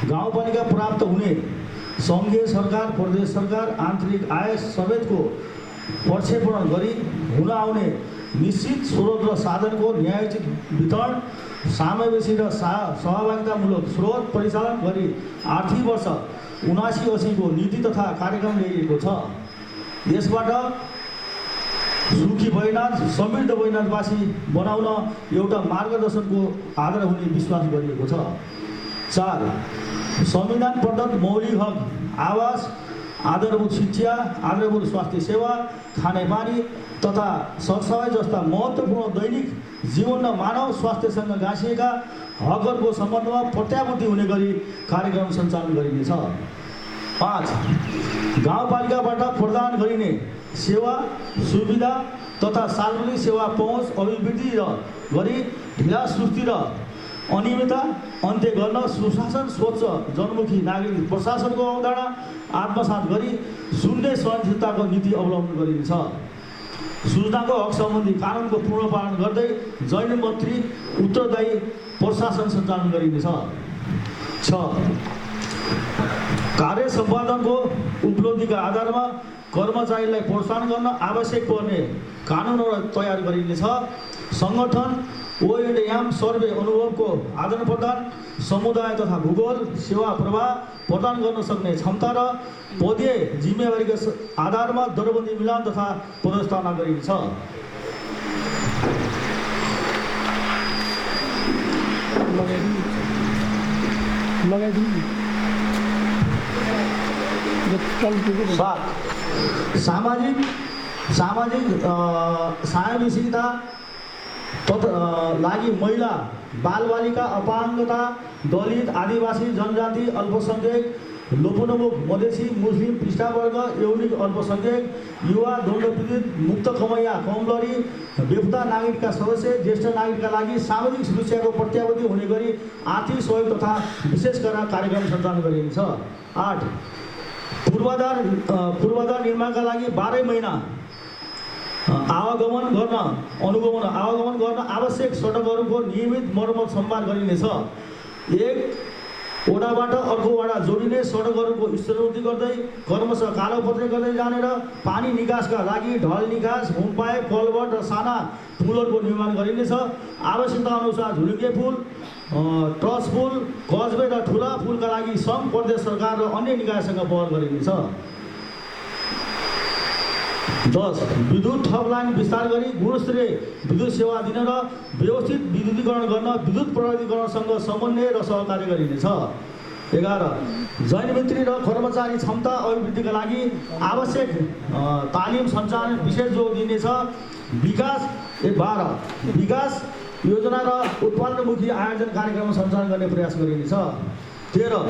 गाउँपालिका प्राप्त हुने सङ्घीय सरकार, प्रदेश सरकार, आन्तरिक आय समेतको प्रक्षेपण गरी हुन आउने निश्चित स्रोत र साधनको न्यायोचित वितरण, समावेशी र सहभागितामूलक स्रोत परिचालन गरी आर्थिक वर्ष 79-80 को नीति तथा कार्यक्रम ल्याइएको छ। यसबाट सुखी बैनाथ, समृद्ध बैनाथवासी बनाउन एउटा मार्गदर्शनको आधार हुने विश्वास गरिएको छ। 4. संविधान प्रदत्त मौलिक हक आवास, आधारभूत शिक्षा, आधारभूत स्वास्थ्य सेवा, खानेपानी तथा सरसफाइ जस्ता महत्त्वपूर्ण दैनिक जीवन र मानव स्वास्थ्यसँग गाँसिएका हकहरूको सम्बन्धमा प्रत्याभूति हुने गरी कार्यक्रम सञ्चालन गरिनेछ। 5. गाउँपालिकाबाट प्रदान गरिने सेवा, सुविधा तथा सार्वजनिक सेवा पहुँच अभिवृद्धि गरी ढिला सुस्ती र अनियमितता अन्त्य गर्न सुशासन, स्वच्छ, जनमुखी नागरिक प्रशासनको अवधारणा आत्मसात गरी शून्य सहनशीलताको नीति अवलम्बन गरिनेछ। सूचनाको हक सम्बन्धी कानुनको पूर्ण पालन गर्दै जैनमत्री उत्तरदायी प्रशासन सञ्चालन गरिनेछ। 6. कार्य सम्पादनको उपलब्धिका आधारमा कर्मचारीलाई प्रोत्साहन गर्न आवश्यक पर्ने कानुनहरू तयार गरिनेछ। सङ्गठन ओएन्डएम सर्वे अनुभवको आदान प्रदान, समुदाय तथा भूगोल सेवा प्रवाह प्रदान गर्न सक्ने क्षमता र पदीय जिम्मेवारीका आधारमा दरबन्दी मिलान तथा पदस्थापना गरिनेछ। सामाजिक समावेशिता लागि महिला, बालबालिका, अपाङ्गता, दलित, आदिवासी, जनजाति, अल्पसङ्ख्यक, लोपोन्मुख, मधेसी, मुस्लिम, पिछडावर्ग, यौनिक अल्पसङ्ख्यक, युवा, दण्डपीडित, मुक्त कमैया, कमलरी, बेपत्ता नागरिकका सदस्य, ज्येष्ठ नागरिकका लागि सामाजिक सुरक्षाको प्रत्याभूति हुने गरी आर्थिक सहयोग तथा विशेष गरेर कार्यक्रम सञ्चालन गरिनेछ। 8. पूर्वाधार निर्माणका लागि 12 महिना आवागमन गर्न आवश्यक सडकहरूको नियमित मर्मत सम्भार गरिनेछ। एक वडाबाट अर्को वडा जोडिने सडकहरूको स्तरोन्नति गर्दै क्रमशः कालोपत्री गर्दै जाने र पानी निकासका लागि ढल निकास, होम पाइप, कलभट र साना पुलहरूको निर्माण गरिनेछ। आवश्यकता अनुसार झुलुके पुल, ट्रस पुल, कजवे र ठुला पुलका लागि सङ्घ, प्रदेश सरकार र अन्य निकायसँग पहल गरिनेछ। 10. विद्युत थप लाइन विस्तार गरी गुणस्तरीय विद्युत सेवा दिन र व्यवस्थित विद्युतीकरण गर्न विद्युत प्राधिकरणसँग समन्वय र सहकार्य गरिनेछ। 11. जैनमित्री र कर्मचारी क्षमता अभिवृद्धिका लागि आवश्यक तालिम सञ्चालन विशेष जोड दिनेछ। 12. विकास योजना र उत्पादनमुखी आयोजन कार्यक्रम सञ्चालन गर्ने प्रयास गरिनेछ। 13.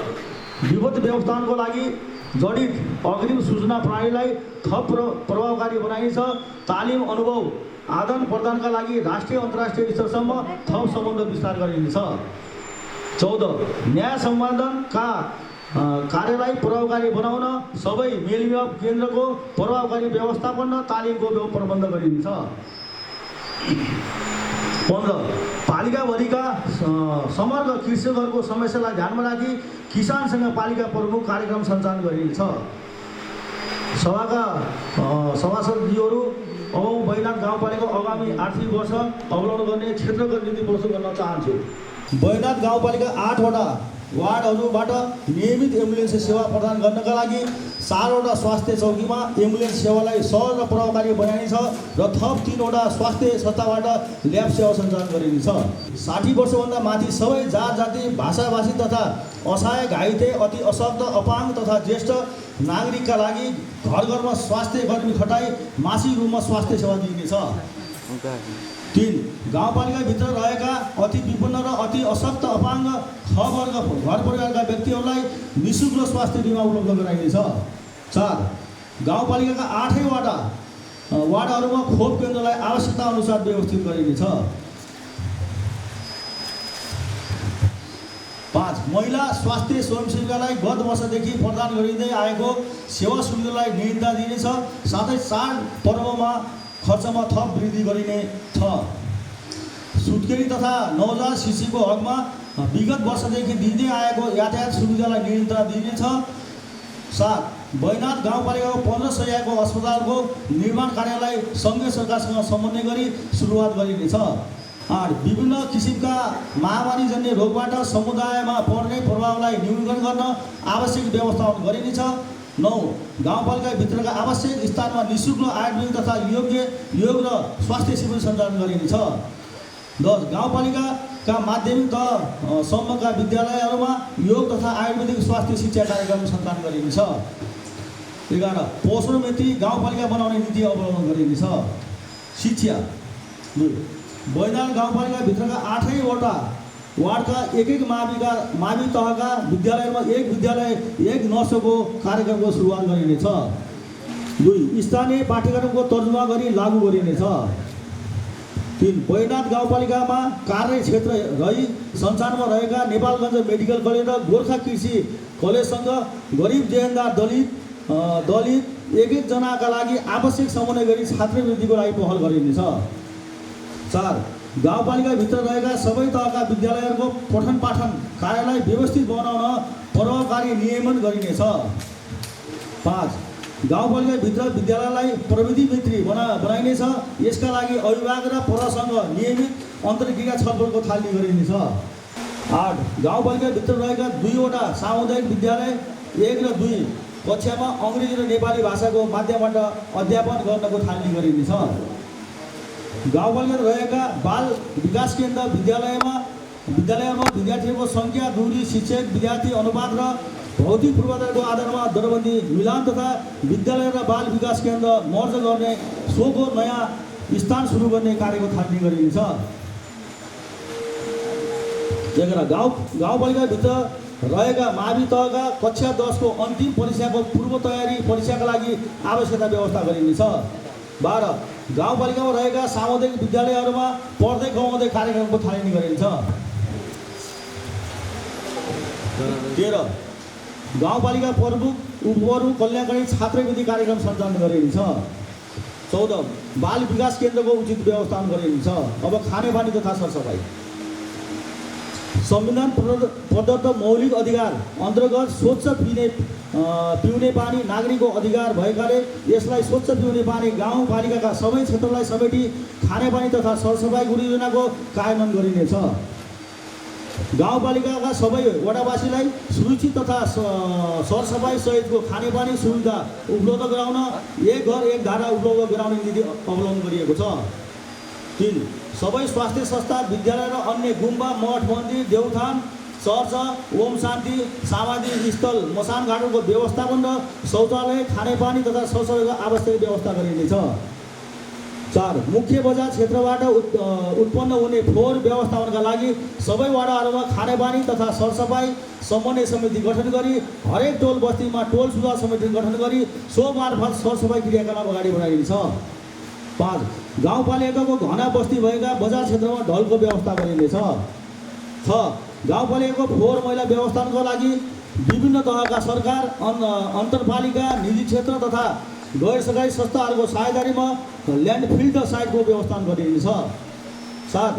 विपद व्यवस्थापनको लागि जडित अग्रिम सूचना प्रणालीलाई थप प्रभावकारी बनाइनेछ। तालिम, अनुभव आदान प्रदानका लागि राष्ट्रिय अन्तर्राष्ट्रिय स्तरसम्म थप सम्बन्ध विस्तार गरिनेछ। 14. न्याय सम्पादनका कार्यलाई प्रभावकारी बनाउन सबै मेलमिलाप केन्द्रको प्रभावकारी व्यवस्थापन र तालिमको प्रबन्ध गरिनेछ। 15. पालिकाभरिका समग्र कृषकहरूको समस्यालाई ध्यानमा राखी किसानसँग पालिका प्रमुख कार्यक्रम सञ्चालन गरिनेछ। सभाका सभासदज्यूहरू अब बैनाथ गाउँपालिका आगामी आर्थिक वर्ष अवलम्बन गर्ने क्षेत्रगत नीति प्रस्तुत गर्न चाहन्छु। बैनाथ गाउँपालिका 8 वटा वार्डहरूबाट नियमित एम्बुलेन्स सेवा प्रदान गर्नका लागि 4 वटा स्वास्थ्य चौकीमा एम्बुलेन्स सेवालाई सहज र प्रभावकारी बनाइनेछ र थप 3 वटा स्वास्थ्य संस्थाबाट ल्याब सेवा सञ्चालन गरिनेछ। 60 वर्षभन्दा माथि सबै जात जाति, भाषाभाषी तथा असहाय, घाइते, अति अशक्त, अपाङ्ग तथा ज्येष्ठ नागरिकका लागि घर घरमा स्वास्थ्य कर्मी खटाई मासिक रूपमा स्वास्थ्य सेवा दिइनेछ। 3. गाउँपालिकाभित्र रहेका अति विपन्न र अति अशक्त, अपाङ्ग, वर्ग घर परिवारका व्यक्तिहरूलाई निःशुल्क स्वास्थ्य बिमा उपलब्ध गराइनेछ। 4. गाउँपालिकाका 8 वटा वार्डहरूमा खोप केन्द्रलाई आवश्यकता अनुसार व्यवस्थित गरिनेछ। 5. महिला स्वास्थ्य स्वयंसेविकालाई गत वर्षदेखि प्रदान गरिँदै आएको सेवा सुविधालाई नियन्त्रण दिइनेछ। साथै चाड पर्वमा खर्चमा थप वृद्धि गरिने छ। सुत्केरी तथा नवजात शिशुको हकमा विगत वर्षदेखि दिँदै आएको यातायात सुविधालाई निरन्तरता दिनेछ। 7 बैनाथ गाउँपालिकाको 15 शय्याको अस्पतालको निर्माण कार्यलाई सङ्घीय सरकारसँग समन्वय गरी सुरुवात गरिनेछ। 8 विभिन्न किसिमका महामारीजन्य रोगबाट समुदायमा पर्ने प्रभावलाई न्यूनीकरण गर्न आवश्यक व्यवस्थापन गरिनेछ। 9 गाउँपालिकाभित्रका आवश्यक स्थानमा निःशुल्क आयुर्वेदिक तथा योग र स्वास्थ्य शिविर सञ्चालन गरिनेछ। 10 गाउँपालिकाका माध्यमिक तहसम्मका विद्यालयहरूमा योग तथा आयुर्वेदिक स्वास्थ्य शिक्षा कार्यक्रम सञ्चालन गरिनेछ। 11 पोषण मिति गाउँपालिका बनाउने नीति अवलम्बन गरिनेछ। शिक्षा 2 बैनाथ गाउँपालिकाभित्रका 8वटा वार्डका एक मावि तहका विद्यालयमा एक विद्यालय एक नर्सको कार्यक्रमको सुरुवात गरिनेछ। 2 स्थानीय पाठ्यक्रमको तर्जुमा गरी लागू गरिनेछ। 3 बैनाथ गाउँपालिकामा कार्य क्षेत्र रही सञ्चारमा रहेका नेपालगञ्ज मेडिकल कलेज र गोर्खा कृषि कलेजसँग गरिब देनदार दलित एक जनाका लागि आवश्यक समन्वय गरी छात्रवृत्तिको लागि पहल गरिनेछ। 4 गाउँपालिकाभित्र रहेका सबै तहका विद्यालयहरूको पठन पाठन कार्यलाई व्यवस्थित बनाउन प्रभावकारी नियमन गरिनेछ। 5 गाउँपालिकाभित्र विद्यालयलाई प्रविधि मित्री बनाइनेछ। यसका लागि अभिभावक र प्रसँग नियमित अन्तर्क्रिया छलफलको थालनी गरिनेछ। 8 गाउँपालिकाभित्र रहेका 2वटा सामुदायिक विद्यालय 1 र 2 कक्षामा अङ्ग्रेजी र नेपाली भाषाको माध्यमबाट अध्यापन गर्नको थालनी गरिनेछ। गाउँपालिकामा रहेका बाल विकास केन्द्र विद्यालयमा विद्यार्थीहरूको सङ्ख्या, दूरी, शिक्षक विद्यार्थी अनुपात र भौतिक पूर्वाधारको आधारमा दरबन्दी मिलान तथा विद्यालय र बाल विकास केन्द्र मर्ज गर्ने सोको नयाँ स्थान सुरु गर्ने कार्यको थालनी गरिनेछ। 11 गाउँपालिकाभित्र रहेका मावि तहका कक्षा 10 को अन्तिम परीक्षाको पूर्व तयारी परीक्षाका लागि आवश्यकता व्यवस्था गरिनेछ। 12 गाउँपालिकामा रहेका सामुदायिक विद्यालयहरूमा पढ्दै कमाउँदै कार्यक्रमको थालनी गरिनेछ। 13 गाउँपालिका प्रमुख उपप्रमुख कल्याणकारी छात्रवृत्ति कार्यक्रम सञ्चालन गरिनेछ। 14 बाल विकास केन्द्रको उचित व्यवस्थापन गरिनेछ। अब खानेपानी तथा सरसफाइ संविधान प्रदत्त मौलिक अधिकार अन्तर्गत स्वच्छ पिउने पानी नागरिकको अधिकार भएकाले यसलाई स्वच्छ पिउने पानी गाउँपालिकाका सबै क्षेत्रलाई समेटी खानेपानी तथा सरसफाइ योजनाको कार्यान्वयन गरिनेछ। गाउँपालिकाका सबै वडावासीलाई सुरक्षित तथा सरसफाइ सहितको खानेपानी सुविधा उपलब्ध गराउन एक घर एक धारा उपलब्ध गराउने नीति अवलम्बन गरिएको छ। 3 सबै स्वास्थ्य संस्था, विद्यालय र अन्य गुम्बा, मठ, मन्दिर, देउथान, चर्च, ओम शान्ति समाधि स्थल, मसान घाटहरूको व्यवस्थापन र शौचालय, खानेपानी तथा सरसफाइको आवश्यक व्यवस्था गरिनेछ। 4 मुख्य बजार क्षेत्रबाट उत्पन्न हुने फोहोर व्यवस्थापनका लागि सबै वडाहरूमा खानेपानी तथा सरसफाइ समन्वय समिति गठन गरी हरेक टोल बस्तीमा टोल सुधार समिति गठन गरी सो मार्फत सरसफाइ क्रियाकलाप अगाडि बढाइनेछ। 5 गाउँपालिकाको घना बस्ती भएका बजार क्षेत्रमा ढलको व्यवस्था गरिनेछ। 6 गाउँपालिकाको फोहोर मैला व्यवस्थापनको लागि विभिन्न तहका सरकार, अन्तरपालिका, निजी क्षेत्र तथा गैर सरकारी संस्थाहरूको साझेदारीमा ल्यान्डफिल साइटको व्यवस्थापन गरिनेछ। 7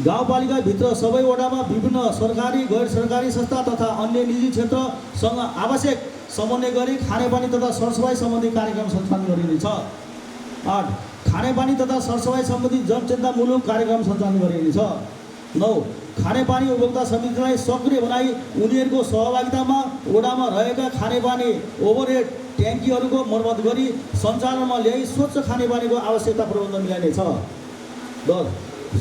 गाउँपालिकाभित्र सबै वडामा विभिन्न सरकारी, गैर सरकारी संस्था तथा अन्य निजी क्षेत्रसँग आवश्यक समन्वय गरी खानेपानी तथा सरसफाइ सम्बन्धी कार्यक्रम सञ्चालन गरिनेछ। 8 खानेपानी तथा सरसफाइ सम्बन्धी जनचेतनामूलक कार्यक्रम सञ्चालन गरिनेछ। 9 खानेपानी उपभोक्ता समितिलाई सक्रिय बनाई उनीहरूको सहभागितामा वडामा रहेका खानेपानी ओभरहेड ट्याङ्कीहरूको मर्मत गरी सञ्चालनमा ल्याई स्वच्छ खानेपानीको आवश्यकता प्रबन्ध मिलाइनेछ। 10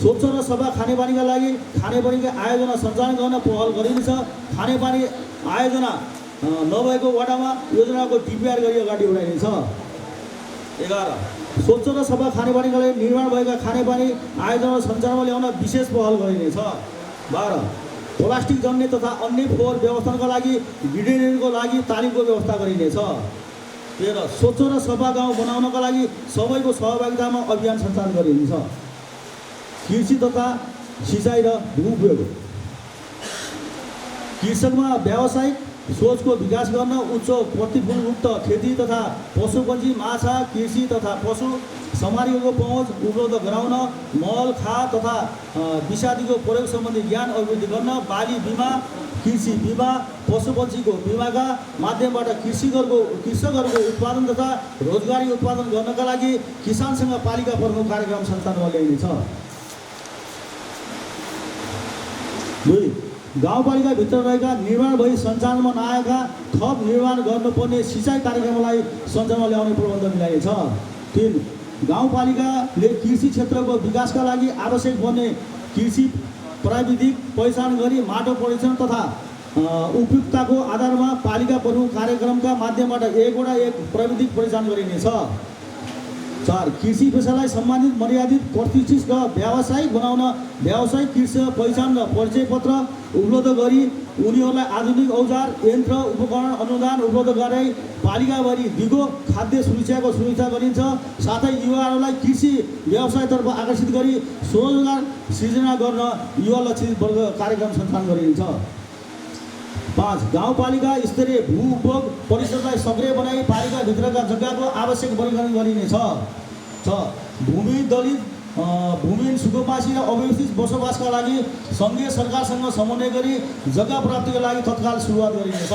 स्वच्छ र सफा खानेपानीका लागि खानेपानीका आयोजना सञ्चालन गर्न पहल गरिनेछ। खानेपानी आयोजना नभएको वडामा योजनाको डिपिआर गरी अगाडि बढाइनेछ। 11 स्वच्छ र सफा खानेपानीका लागि निर्माण भएका खानेपानी आयोजना सञ्चालनमा ल्याउन विशेष पहल गरिनेछ। 12 प्लास्टिक जन्य तथा अन्य फोहोर व्यवस्थापनका लागि भिडियोको लागि तालिमको व्यवस्था गरिनेछ। 13 स्वच्छ र सफा गाउँ बनाउनका लागि सबैको सहभागितामा अभियान सञ्चालन गरिनेछ। कृषि तथा सिँचाइ र भू उपयोग कृषकमा व्यावसायिक सोचको विकास गर्न, उच्च प्रतिफलयुक्त खेती तथा पशुपन्छी, माछा, कृषि तथा पशु सामग्रीको पहुँच उपलब्ध गराउन, मल, खाद तथा विषादीको प्रयोग सम्बन्धी ज्ञान अभिवृद्धि गर्न, बाली बिमा, कृषि बिमा, पशुपन्छीको बिमाका माध्यमबाट कृषकहरूको उत्पादन तथा रोजगारी उत्पादन गर्नका लागि किसानसँग पालिका प्रमुख कार्यक्रम सञ्चालनमा ल्याइनेछ। 2. गाउँपालिकाभित्र रहेका निर्माण भई सञ्चालनमा नआएका थप निर्माण गर्नुपर्ने सिँचाइ कार्यक्रमलाई सञ्चालनमा ल्याउने प्रबन्ध मिलाइनेछ। 3. गाउँपालिकाले कृषि क्षेत्रको विकासका लागि आवश्यक पर्ने कृषि प्राविधिक पहिचान गरी माटो परीक्षण तथा उपयुक्तताको आधारमा पालिका प्रमुख कार्यक्रमका माध्यमबाट एक प्राविधिक पहिचान गरिनेछ। 4. कृषि पेसालाई सम्मानित, मर्यादित, प्रतिष्ठित र व्यावसायिक बनाउन व्यावसायिक कृषि पहिचान र परिचय पत्र उपलब्ध गरी उनीहरूलाई आधुनिक औजार, यन्त्र, उपकरण अनुदान उपलब्ध गराई पालिकाभरि दिगो खाद्य सुरक्षाको सुनिश्चित गरिन्छ। साथै युवाहरूलाई कृषि व्यवसायतर्फ आकर्षित गरी स्वरोजगार सृजना गर्न युवा लक्षित वर्ग कार्यक्रम सञ्चालन गरिन्छ। 5. गाउँपालिका स्तरीय भू उपभोग परिषदलाई सक्रिय बनाई पालिकाभित्रका जग्गाको आवश्यक वर्गीकरण गरिनेछ। 6. भूमि दलित, भूमिहीन, सुकुम्बासी र अव्यवस्थित बसोबासका लागि सङ्घीय सरकारसँग समन्वय गरी जग्गा प्राप्तिका लागि तत्काल सुरुवात गरिनेछ।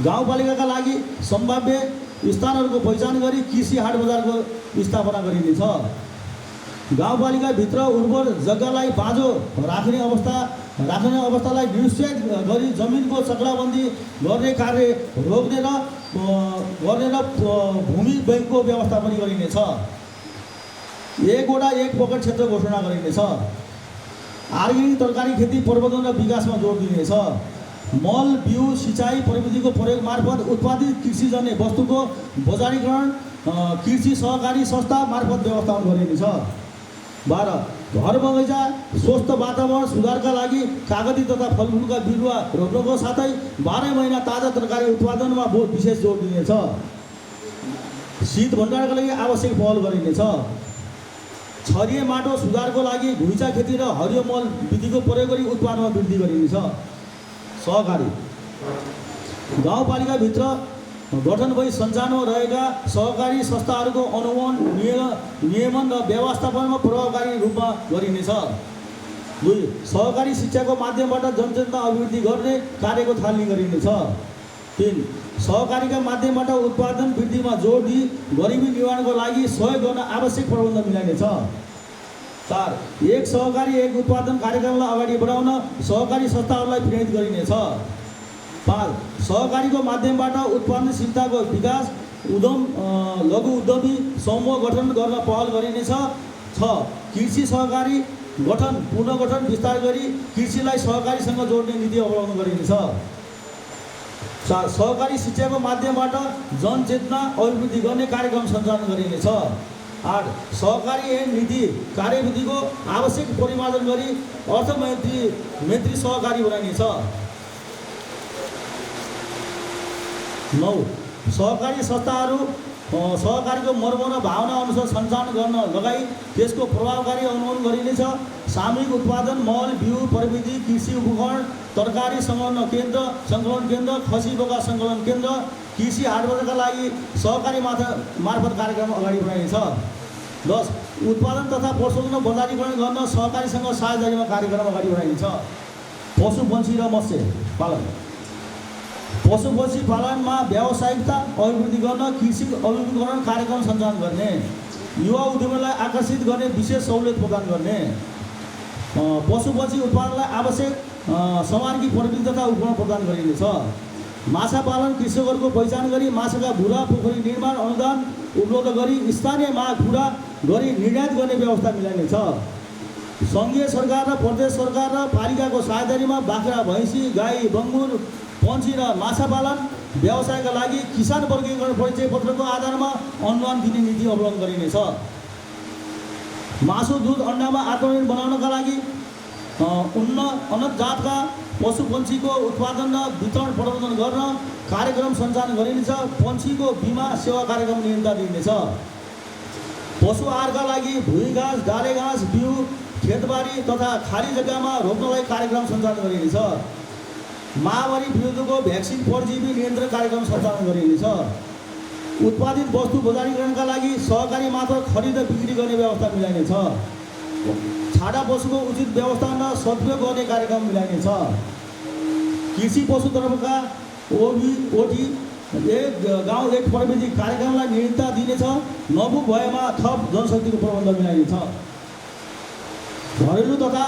गाउँपालिकाका लागि सम्भाव्य स्थानहरूको पहिचान गरी कृषि हाट बजारको स्थापना गरिनेछ। गाउँपालिकाभित्र उर्वर जग्गालाई बाँझो राख्ने अवस्थालाई निरुत्साहित गरी जमिनको चक्राबन्दी गर्ने कार्य रोक्ने र भूमि बैङ्कको व्यवस्था पनि गरिनेछ। एक पकेट क्षेत्र घोषणा गरिनेछ। अर्ग्यानिक तरकारी खेती प्रवर्धन र विकासमा जोड दिनेछ। मल, बिउ, सिँचाइ प्रविधिको प्रयोग मार्फत उत्पादित कृषिजन्य वस्तुको बजारीकरण कृषि सहकारी संस्था मार्फत व्यवस्थापन गरिनेछ। 12. घर बगैँचा स्वस्थ वातावरण सुधारका लागि कागती तथा फलफुलका बिरुवा रोप्नको साथै 12 महिना ताजा तरकारी उत्पादनमा विशेष जोड दिनेछ। शीत भण्डारका लागि आवश्यक पहल गरिनेछ। क्षारीय माटो सुधारको लागि घुइँचा खेती र हरियो मल विधिको प्रयोग गरी उत्पादनमा वृद्धि गरिनेछ। सहकारी गाउँपालिकाभित्र गठन भई सञ्चालनमा रहेका सहकारी संस्थाहरूको अनुगमन, नियमन र व्यवस्थापनमा प्रभावकारी रूपमा गरिनेछ। 2. सहकारी शिक्षाको माध्यमबाट जनचेतना अभिवृद्धि गर्ने कार्यको थालनी गरिनेछ। 3. सहकारीका माध्यमबाट उत्पादन वृद्धिमा जोड दिई गरिबी निवारणको लागि सहयोग गर्न आवश्यक प्रबन्ध मिलाइनेछ। 4. एक सहकारी एक उत्पादन कार्यक्रमलाई अगाडि बढाउन सहकारी संस्थाहरूलाई प्रेरित गरिनेछ। 5. सहकारीको माध्यमबाट उत्पादनशीलताको विकास, लघु उद्यमी समूह गठन गर्न पहल गरिनेछ। 6. कृषि सहकारी गठन पुनर्गठन विस्तार गरी कृषिलाई सहकारीसँग जोड्ने नीति अवलम्बन गरिनेछ। 7. सहकारी शिक्षाको माध्यमबाट जनचेतना अभिवृद्धि गर्ने कार्यक्रम सञ्चालन गरिनेछ। 8. सहकारी ऐन नीति कार्यविधिको आवश्यक परिमार्जन गरी अर्थमैत्री सहकारी बनाइनेछ। 9. सहकारी संस्थाहरू सहकारीको मर्म र भावना अनुसार सञ्चालन गर्न लगाई त्यसको प्रभावकारी अनुगमन गरिनेछ। सामूहिक उत्पादन, मल, बिउ, प्रविधि, कृषि उपकरण, तरकारी सङ्कलन केन्द्र, खसी बोका सङ्कलन केन्द्र, कृषि हाटबजारका लागि सहकारी मार्फत कार्यक्रम अगाडि बढाइनेछ। 10. उत्पादन तथा प्रशोधन बजारीकरण गर्न सहकारीसँग साझेदारीमा कार्यक्रम अगाडि बढाइनेछ। पशुपन्छी र मत्स्य पालन पशुपन्छी पालनमा व्यावसायिकता अभिवृद्धि गर्न कृषि अभिमुखीकरण कार्यक्रम सञ्चालन गर्ने, युवा उद्यमीलाई आकर्षित गर्ने विशेष सहुलियत प्रदान गर्ने, पशुपन्छी उत्पादनलाई आवश्यक सामग्री प्रविधि तथा उपकरण प्रदान गरिनेछ। माछा पालन कृषकहरूको पहिचान गरी माछाका भुरा पोखरी निर्माण अनुदान उपलब्ध गरी स्थानीय माग पूरा गरी निर्यात गर्ने व्यवस्था मिलाइनेछ। सङ्घीय सरकार र प्रदेश सरकार र पालिकाको साझेदारीमा बाख्रा, भैँसी, गाई, बङ्गुर, पन्छी र माछा पालन व्यवसायका लागि किसान वर्गीकरण परिचय पत्रको आधारमा अनुदान दिने नीति अवलम्बन गरिनेछ। मासु, दुध, अन्डामा आत्मनिर्भर बनाउनका लागि उन्नत जातका पशुपन्छीको उत्पादन र वितरण प्रबन्धन गर्न कार्यक्रम सञ्चालन गरिनेछ। पन्छीको बिमा सेवा कार्यक्रम नियन्त्रण दिइनेछ। पशु आहारका लागि भुइँ घाँस, डाले घाँस, बिउ खेतबारी तथा खाली जग्गामा रोप्नलाई कार्यक्रम सञ्चालन गरिनेछ। महामारी विरुद्धको भ्याक्सिन परजीवी नियन्त्रण कार्यक्रम सञ्चालन गरिनेछ। उत्पादित वस्तु बजारीकरणका लागि सहकारी मार्फत खरिद र बिक्री गर्ने व्यवस्था मिलाइनेछ। छाडा पशुको उचित व्यवस्थापन र सदुपयोग गर्ने कार्यक्रम मिलाइनेछ। कृषि पशुतर्फका ओटी एक गाउँ एक प्रविधि कार्यक्रमलाई निरन्तरता दिनेछ। नपुग भएमा थप जनशक्तिको प्रबन्ध मिलाइनेछ। घरेलु तथा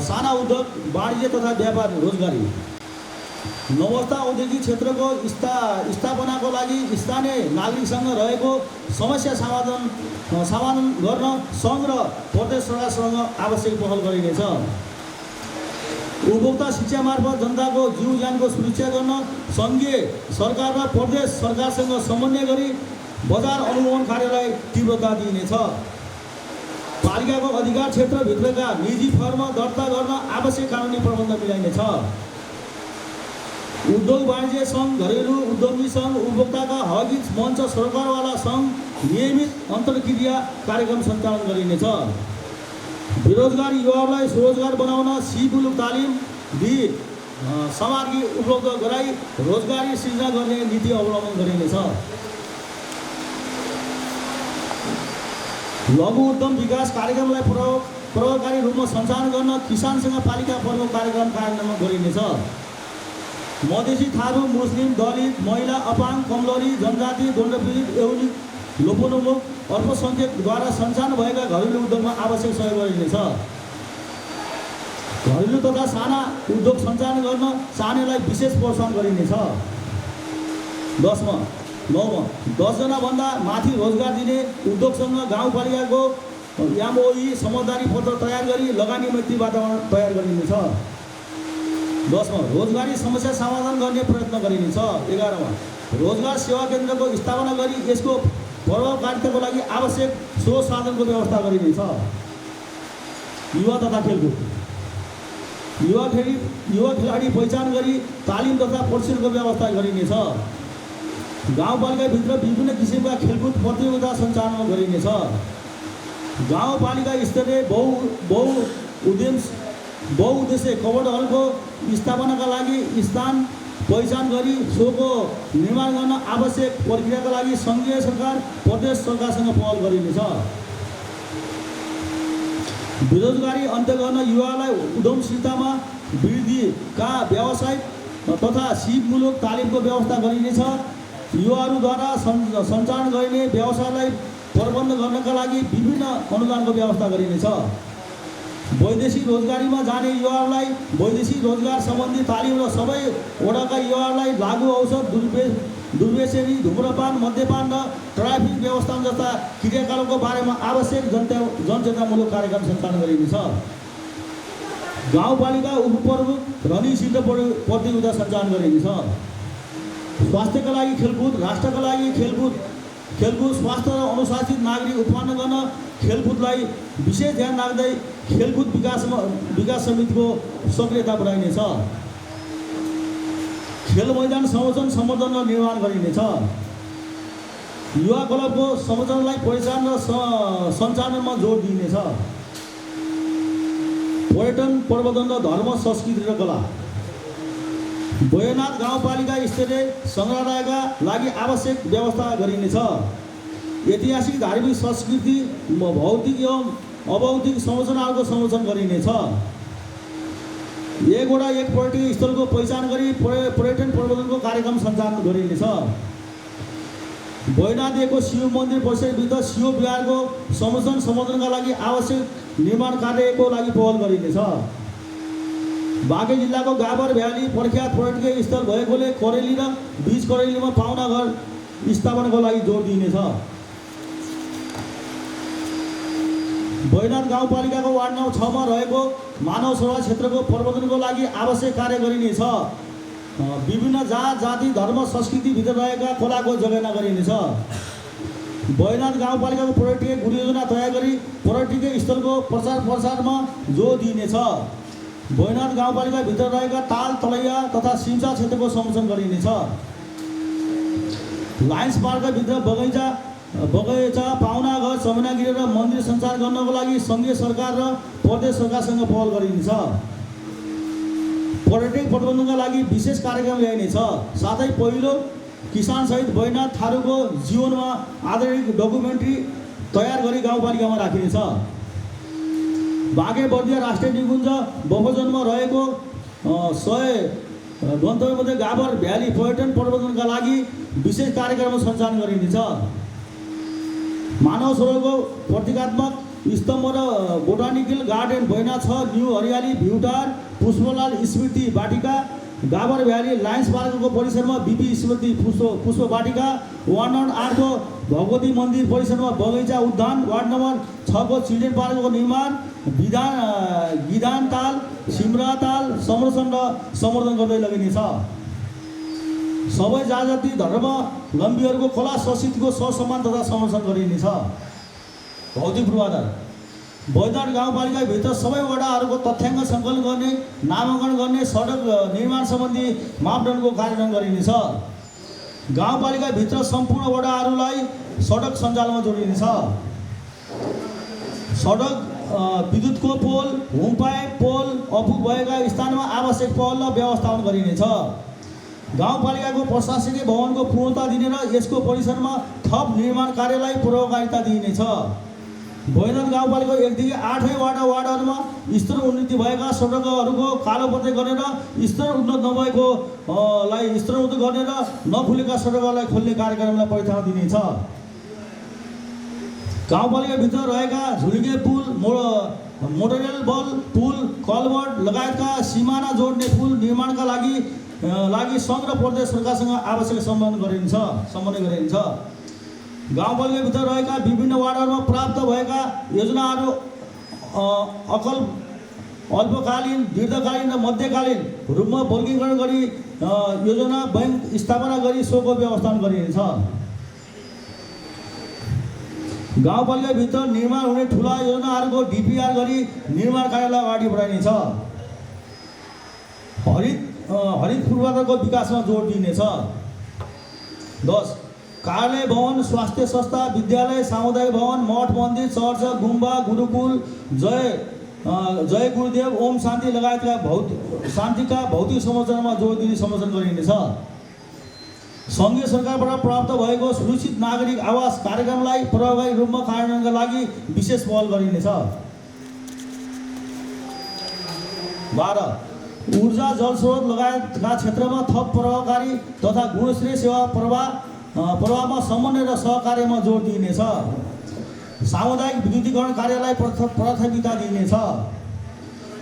साना उद्योग वाणिज्य तथा व्यापार रोजगारी नवस्था औद्योगिक क्षेत्रको स्थापनाको लागि स्थानीय नागरिकसँग रहेको समस्या समाधान गर्न सङ्घ र प्रदेश सरकारसँग आवश्यक पहल गरिनेछ। उपभोक्ता शिक्षा मार्फत जनताको जीव ज्यानको सुरक्षा गर्न सङ्घीय सरकार र प्रदेश सरकारसँग समन्वय गरी बजार अनुगमन कार्यलाई तीव्रता दिइनेछ। पालिकाको अधिकार क्षेत्रभित्रका निजी फर्म दर्ता गर्न आवश्यक कानुनी प्रबन्ध मिलाइनेछ। उद्योग वाणिज्य सङ्घ, घरेलु उद्योगी सङ्घ, उपभोक्ताका हकहित मञ्च, सरकारवाला सङ्घ नियमित अन्तर्क्रिया कार्यक्रम सञ्चालन गरिनेछ। बेरोजगार युवाहरूलाई स्वरोजगार बनाउन सिमुलुक तालिम दिई सामग्री उपलब्ध गराई रोजगारी सृजना गर्ने नीति अवलम्बन गरिनेछ। लघु उद्यम विकास कार्यक्रमलाई प्रभावकारी रूपमा सञ्चालन गर्न किसानसँग पालिका पर्व कार्यक्रम कार्यान्वयन गरिनेछ। मधेसी, थारू, मुस्लिम, दलित, महिला, अपाङ, कमलरी, जनजाति, दण्डपीडित, यौनिक, लोपोन्मुख, अल्पसङ्ख्यकद्वारा सञ्चालन भएका घरेलु उद्योगमा आवश्यक सहयोग गरिनेछ। घरेलु तथा साना उद्योग सञ्चालन गर्न चाहनेलाई विशेष प्रोत्साहन गरिनेछ। 10 जनाभन्दा माथि रोजगार दिने उद्योगसँग गाउँपालिकाको एमओई समझदारी पत्र तयार गरी लगानी मैत्री वातावरण तयार गरिनेछ। 10 रोजगारी समस्या समाधान गर्ने प्रयत्न गरिनेछ। 11 रोजगार सेवा केन्द्रको स्थापना गरी यसको प्रभावकारिताको लागि आवश्यक स्रोत साधनको व्यवस्था गरिनेछ। युवा तथा खेलकुद युवा खेलाडी पहिचान गरी तालिम तथा प्रशिक्षणको व्यवस्था गरिनेछ। गाउँपालिकाभित्र विभिन्न किसिमका खेलकुद प्रतियोगिता सञ्चालन गरिनेछ। गाउँपालिका स्तरीय बहुउद्देश्य कबड्डी हलको स्थापनाका लागि स्थान पहिचान गरी सोको निर्माण गर्न आवश्यक प्रक्रियाका लागि सङ्घीय सरकार प्रदेश सरकारसँग पहल गरिनेछ। बेरोजगारी अन्त्य गर्न युवालाई उद्यमशीलतामा वृद्धिका व्यावसायिक तथा सिपमूलक तालिमको व्यवस्था गरिनेछ। युवाहरूद्वारा सञ्चालन गरिने व्यवसायलाई प्रबन्ध गर्नका लागि विभिन्न अनुदानको व्यवस्था गरिनेछ। वैदेशिक रोजगारीमा जाने युवाहरूलाई वैदेशिक रोजगार सम्बन्धी तालिम र सबै वडाका युवाहरूलाई लागु औषध, दुर्व्यसनी, धुम्रपान, मद्यपान र ट्राफिक व्यवस्थापन जस्ता क्रियाकलापको बारेमा आवश्यक जनचेतनामूलक कार्यक्रम सञ्चालन गरिनेछ। गाउँपालिका उपप्रमुख रनिङ सिट प्रतियोगिता सञ्चालन गरिनेछ। स्वास्थ्यका लागि खेलकुद, राष्ट्रका लागि खेलकुद, स्वास्थ्य र अनुशासित नागरिक उत्पन्न गर्न खेलकुदलाई विशेष ध्यान राख्दै खेलकुद विकास समितिको सक्रियता बढाइनेछ। खेल मैदान संरक्षण, सम्वर्धन र निर्माण गरिनेछ। युवा क्लबको संरक्षणलाई पहिचान र सञ्चालनमा जोड दिइनेछ। पर्यटन, प्रबन्धन र धर्म, संस्कृति र कला बैजनाथ गाउँपालिका स्तरीय सङ्ग्रहालयका लागि आवश्यक व्यवस्था गरिनेछ। ऐतिहासिक, धार्मिक, संस्कृति, भौतिक एवं अभौतिक संरचनाहरूको संरक्षण गरिनेछ। एकवटा एक पर्यटकीय स्थलको पहिचान गरी पर्यटन प्रबन्धनको कार्यक्रम सञ्चालन गरिनेछ। बैजनाथ एकको शिव मन्दिर परिसरभित्र शिव विहारको संवर्धनका लागि आवश्यक निर्माण कार्यको लागि पहल गरिनेछ। बाँके जिल्लाको गाबर भ्याली प्रख्यात पर्यटकीय स्थल भएकोले करेली र बीच करेलीमा पाहुना घर स्थापनाको लागि जोड दिइनेछ। बैजनाथ गाउँपालिकाको वार्ड नम्बर 6 मा रहेको मानव सेवा क्षेत्रको प्रबन्धनको लागि आवश्यक कार्य गरिनेछ। विभिन्न जात, जाति, धर्म, संस्कृतिभित्र रहेका कलाको जगेर्ना गरिनेछ। बैजनाथ गाउँपालिकाको पर्यटकीय गुणयोजना तयार गरी पर्यटकीय स्थलको प्रसारमा जोड दिइनेछ। बैजनाथ गाउँपालिकाभित्र रहेका ताल, तलैया तथा सिम्सा क्षेत्रको संरक्षण गरिनेछ। लायन्स पार्कभित्र बगैँचा, पाहुना घर, समिनागृह र मन्दिर सञ्चालन गर्नको लागि सङ्घीय सरकार र प्रदेश सरकारसँग पहल गरिनेछ। पर्यटक प्रबन्धनका लागि विशेष कार्यक्रम ल्याइनेछ। साथै पहिलो किसान सहित बैनाथ थारूको जीवनमा आधारित डकुमेन्ट्री तयार गरी गाउँपालिकामा राखिनेछ। बाँके बर्दिया राष्ट्रिय निकुञ्ज बफोजनमा रहेको 100 गन्तव्यमध्ये गाभर भ्याली पर्यटन प्रबन्धनका लागि विशेष कार्यक्रम सञ्चालन गरिनेछ। मानव सरोवरको प्रतीकात्मक स्तम्भ र बोटानिकल गार्डन बैनाथ 6 न्यू हरियाली भ्युटार पुष्पलाल स्मृति वाटिका गाभर भ्याली लायन्स पार्कको परिसरमा बिपी स्मृति पुष्प वाटिका वार्ड नम्बर 8 को भगवती मन्दिर परिसरमा बगैँचा उद्यान वार्ड नम्बर 6 को चिल्ड्रेन पार्कको निर्माण गिदान ताल सिमरा ताल संरक्षण र सम्वर्धन गर्दै लगिनेछ। सबै जाति धर्मावलम्बीहरूको कला संस्कृतिको सहसम्मान तथा संरक्षण गरिनेछ। भौतिक पूर्वाधार बैदार गाउँपालिकाभित्र सबै वडाहरूको तथ्याङ्क सङ्कलन गर्ने नामाङ्कन गर्ने सडक निर्माण सम्बन्धी मापदण्डको कार्यान्वयन गरिनेछ। गाउँपालिकाभित्र सम्पूर्ण वडाहरूलाई सडक सञ्जालमा जोडिनेछ। सडक विद्युतको पोल होम पाइप पोल अपुग भएका स्थानमा आवश्यक पहल र व्यवस्थापन गरिनेछ। गाउँपालिकाको प्रशासकीय भवनको पूर्णता दिने र यसको परिसरमा थप निर्माण कार्यलाई प्रभावकारिता दिइनेछ। बैनाथ गाउँपालिका 1 देखि 8 वार्डहरूमा स्तर उन्नति भएका सडकहरूको कालोपत्रै गरेर स्तर उन्नत नभएको लाई स्तर उन्नत गर्ने र नखुलेका सडकहरूलाई खोल्ने कार्यक्रमलाई परिचालन दिनेछ। गाउँपालिकाभित्र रहेका झुलिगे पुल मोटररेल बल पुल कलवर्ट लगायतका सिमाना जोड्ने पुल निर्माणका लागि सङ्घ र प्रदेश सरकारसँग आवश्यक समन्वय गरिन्छ। गाउँपालिकाभित्र रहेका विभिन्न वार्डहरूमा प्राप्त भएका योजनाहरू अल्पकालीन दीर्घकालीन र मध्यकालीन रूपमा वर्गीकरण गरी योजना बैंक स्थापना गरी सोको व्यवस्थापन गरिनेछ। गाउँपालिकाभित्र निर्माण हुने ठुला योजनाहरूको डिपिआर गरी निर्माण कार्यलाई अगाडि बढाइनेछ। हरित पूर्वाधारको विकासमा जोड दिइनेछ। 10 कार्यालय भवन स्वास्थ्य संस्था विद्यालय सामुदायिक भवन मठ मन्दिर चर्च गुम्बा गुरुकुल जय गुरुदेव ओम शान्ति लगायतका शान्तिका भौतिक संरचनामा जोड दिने संरक्षण गरिनेछ। सङ्घीय सरकारबाट प्राप्त भएको सुरक्षित नागरिक आवास कार्यक्रमलाई प्रभावकारी रूपमा कार्यान्वयनका लागि विशेष पहल गरिनेछ। 12 ऊर्जा जलस्रोत लगायतका क्षेत्रमा थप प्रभावकारी तथा गुणस्तरीय सेवा प्रवाहमा समन्वय र सहकार्यमा जोड दिइनेछ। सामुदायिक विद्युतीकरण कार्यलाई प्राथमिकता दिइनेछ।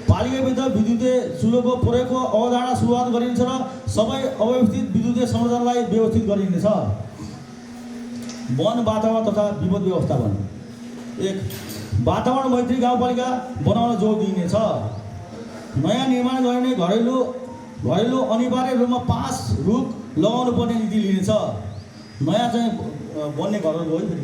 पालिकाभित्र विद्युतीय चुलोको प्रयोगको अवधारणा सुरुवात गरिनेछ र सबै अव्यवस्थित विद्युतीय संरचनालाई व्यवस्थित गरिनेछ। वन वातावरण तथा विपद व्यवस्थापन 1 वातावरण मैत्री गाउँपालिका बनाउन जोड दिइनेछ। नयाँ निर्माण गरिने घरेलु अनिवार्य रूपमा 5 रुख लगाउनु पर्ने नीति लिनेछ। नयाँ चाहिँ बन्ने घरहरू हो फेरि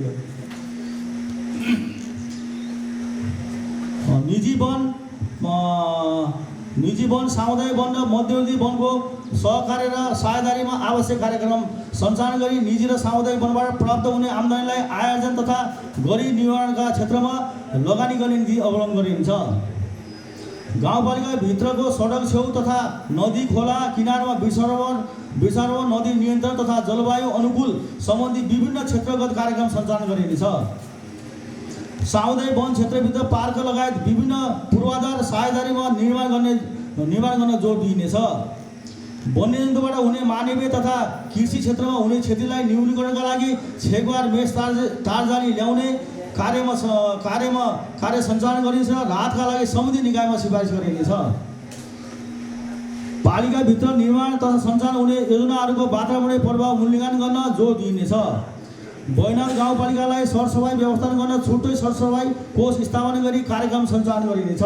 निजी वन सामुदायिक वन र मध्यवर्ती वनको सहकार्य र साझेदारीमा आवश्यक कार्यक्रम सञ्चालन गरी निजी र सामुदायिक वनबाट प्राप्त हुने आम्दानीलाई आयोजन तथा गरी निर्माणका क्षेत्रमा लगानी गर्ने नीति अवलम्बन गरिन्छ। गाउँपालिकाभित्रको सडक छेउ तथा नदी खोला किनारमा वृक्षारोपण नदी नियन्त्रण तथा जलवायु अनुकूल सम्बन्धी विभिन्न क्षेत्रगत कार्यक्रम सञ्चालन गरिनेछ। सामुदायिक वन क्षेत्रभित्र पार्क लगायत विभिन्न पूर्वाधार साझेदारीमा निर्माण गर्न जोड दिइनेछ। वन्यजन्तुबाट हुने मानवीय तथा कृषि क्षेत्रमा हुने क्षतिलाई न्यूनीकरणका लागि छेकबार मेष तारजाली ल्याउने कार्य सञ्चालन गरिनेछ र राहतका लागि समिति निकायमा सिफारिस गरिनेछ। पालिकाभित्र निर्माण तथा सञ्चालन हुने योजनाहरूको वातावरणीय प्रभाव मूल्याङ्कन गर्न जोड दिइनेछ। बैनाथ गाउँपालिकालाई सरसफाइ व्यवस्थापन गर्न छुट्टै सरसफाइ कोष स्थापना गरी कार्यक्रम सञ्चालन गरिनेछ।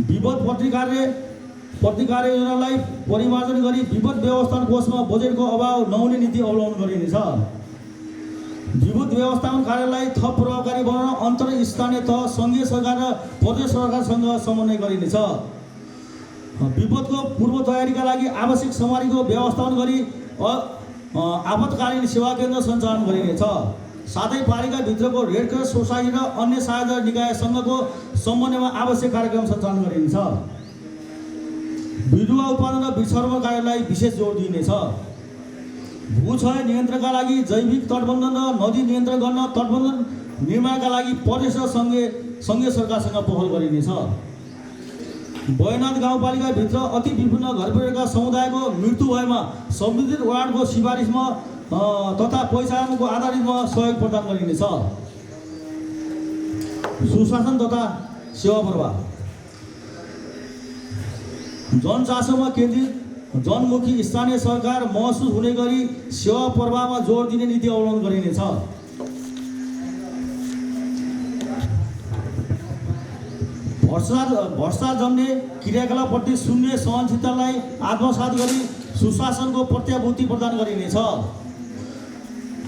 विपद प्रतिकार योजनालाई परिमार्जन गरी विपद व्यवस्थापन कोषमा बजेटको अभाव नहुने नीति अवलम्बन गरिनेछ। विपद व्यवस्थापन कार्यलाई थप प्रभावकारी बनाउन अन्तर स्थानीय तह सङ्घीय सरकार र प्रदेश सरकारसँग समन्वय गरिनेछ। विपदको पूर्व तयारीका लागि आवश्यक सामग्रीको व्यवस्थापन गरी आपतकालीन सेवा केन्द्र सञ्चालन गरिनेछ। साथै पालिकाभित्रको रेड क्रस सोसाइटी र अन्य सहायता निकायसँगको समन्वयमा आवश्यक कार्यक्रम सञ्चालन गरिनेछ। बिरुवा उत्पादन र वृक्षारोपण कार्यलाई विशेष जोड दिइनेछ। भूक्षय नियन्त्रणका लागि जैविक तटबन्धन र नदी नियन्त्रण गर्न तटबन्धन निर्माणका लागि प्रदेश र सङ्घीय सरकारसँग पहल गरिनेछ। बैनाथ गाउँपालिकाभित्र अति विभिन्न घरपरिवारका समुदायको मृत्यु भएमा सम्बन्धित वार्डको सिफारिसमा तथा पहिचानको आधारितमा सहयोग प्रदान गरिनेछ। सुशासन तथा सेवा प्रवाह जनचासोमा केन्द्रित जनमुखी स्थानीय सरकार महसुस हुने गरी सेवा प्रवाहमा जोड दिने नीति अवलम्बन गरिनेछ। भ्रष्टाचार जम्ने क्रियाकलापप्रति शून्य सहनशीलतालाई आत्मसात गरी सुशासनको प्रत्याभूति प्रदान गरिनेछ।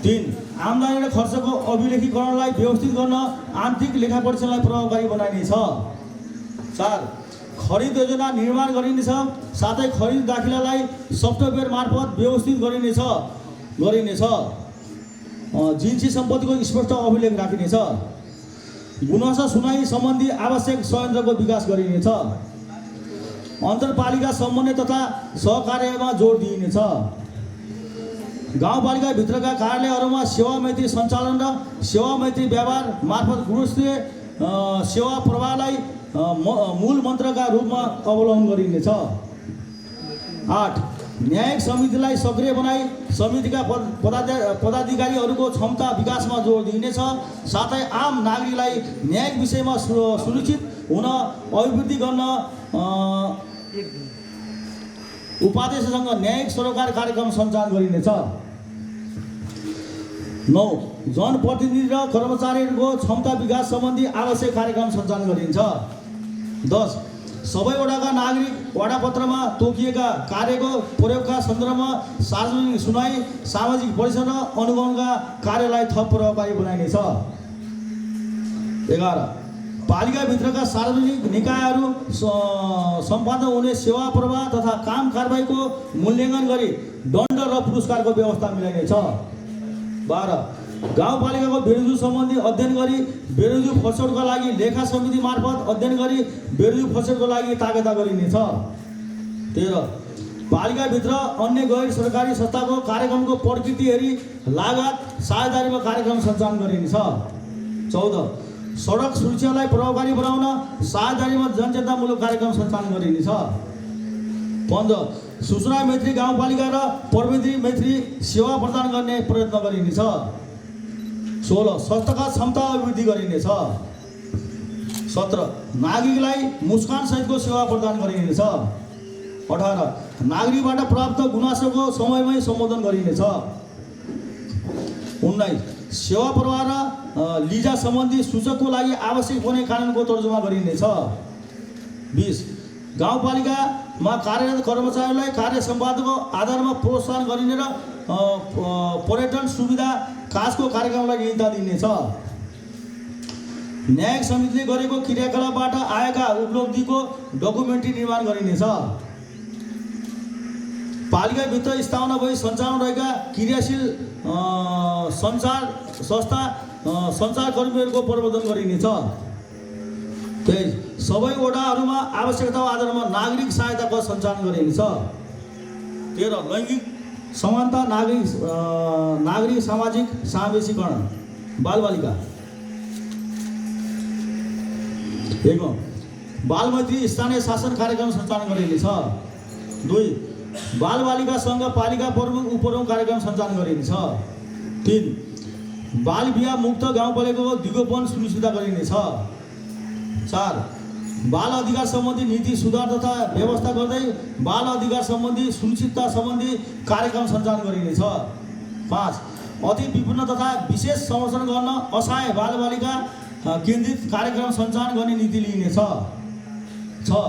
3. आम्दानी र खर्चको अभिलेखीकरणलाई व्यवस्थित गर्न आन्तरिक लेखापरीक्षणलाई प्रभावकारी बनाइनेछ। 4. खरिद योजना निर्माण गरिनेछ, साथै खरिद दाखिलालाई सफ्टवेयर मार्फत व्यवस्थित गरिनेछ। जिन्सी सम्पत्तिको स्पष्ट अभिलेख राखिनेछ। गुनासो सुनाइ सम्बन्धी आवश्यक संयन्त्रको विकास गरिनेछ। अन्तरपालिका समन्वय तथा सहकार्यमा जोड दिइनेछ। गाउँपालिकाभित्रका कार्यालयहरूमा सेवा मैत्री सञ्चालन र सेवा मैत्री व्यवहार मार्फत गुणस्तरीय सेवा प्रवाहलाई मूल मन्त्रका रूपमा अवलम्बन गरिनेछ। 8. न्यायिक समितिलाई सक्रिय बनाई समितिका पदाधिकारीहरूको क्षमता विकासमा जोड दिइनेछ, साथै आम नागरिकलाई न्यायिक विषयमा सुरक्षित हुन अभिवृद्धि गर्न उपाध्यक्षसँग न्यायिक सरोकार कार्यक्रम सञ्चालन गरिनेछ। 9. जनप्रतिनिधि र कर्मचारीहरूको क्षमता विकास सम्बन्धी आवश्यक कार्यक्रम सञ्चालन गरिन्छ। 10. सबै वडाका नागरिक वडापत्रमा तोकिएका कार्यको प्रयोगका सन्दर्भमा सार्वजनिक सुनाइ, सामाजिक परीक्षण र अनुगमनका कार्यलाई थप प्रभावकारी बनाइनेछ। 11. पालिकाभित्रका सार्वजनिक निकायहरू सम्पादन हुने सेवा प्रवाह तथा काम कारबाहीको मूल्याङ्कन गरी दण्ड र पुरस्कारको व्यवस्था मिलाइनेछ। 12. गाउँपालिकाको बेरोजगारी सम्बन्धी अध्ययन गरी बेरोजगारी फसोडका लागि लेखा समिति मार्फत अध्ययन गरी बेरोजगारी फसोडको लागि ताकेता गरिनेछ। 13. पालिकाभित्र अन्य गैर सरकारी संस्थाको कार्यक्रमको प्रकृति हेरी लागत साझेदारीमा कार्यक्रम सञ्चालन गरिनेछ। 14. सडक सुरक्षालाई प्रभावकारी बनाउन साझेदारीमा जनचेतनामूलक कार्यक्रम सञ्चालन गरिनेछ। 15. सूचना मैत्री गाउँपालिका र प्रविधि मैत्री सेवा प्रदान गर्ने प्रयत्न गरिनेछ। 16. संस्थागत क्षमता अभिवृद्धि गरिनेछ। 17. नागरिकलाई मुस्कान सहितको सेवा प्रदान गरिनेछ। 18. नागरिकबाट प्राप्त गुनासोको समयमै सम्बोधन गरिनेछ। 19. सेवा प्रवाह र लिजा सम्बन्धी सूचकको लागि आवश्यक पर्ने कानुनको तर्जुमा गरिनेछ। 20. गाउँपालिकामा कार्यरत कर्मचारीलाई कार्य सम्पादनको आधारमा प्रोत्साहन गरिने र पर्यटन सुविधा काजको कार्यक्रमलाई नियन्त्रणा दिइनेछ। न्यायिक समितिले गरेको क्रियाकलापबाट आएका उपलब्धिको डकुमेन्ट्री निर्माण गरिनेछ। पालिकाभित्र स्थापना भई सञ्चालन रहेका क्रियाशील सञ्चारकर्मीहरूको प्रबन्धन गरिनेछ। 23. सबै वडाहरूमा आवश्यकताको आधारमा नागरिक सहायताको सञ्चालन गरिनेछ। 13. लैङ्गिक समानता, नागरिक सामाजिक समावेशीकरण, बालबालिका। 1. बालमैत्री स्थानीय शासन कार्यक्रम सञ्चालन गरिनेछ। 2. बालबालिकासँग पालिका प्रमुख उपप्रमुख कार्यक्रम सञ्चालन गरिनेछ। 3. बाल विवाह मुक्त गाउँपालिकाको दिगोपन सुनिश्चित गरिनेछ। 4. बाल अधिकार सम्बन्धी नीति सुधार तथा व्यवस्था गर्दै बाल अधिकार सम्बन्धी सुनिश्चितता सम्बन्धी कार्यक्रम सञ्चालन गरिनेछ। 5. अति विभिन्न तथा विशेष संरक्षण गर्न असहाय बालबालिका केन्द्रित कार्यक्रम सञ्चालन गर्ने नीति लिइनेछ। 6.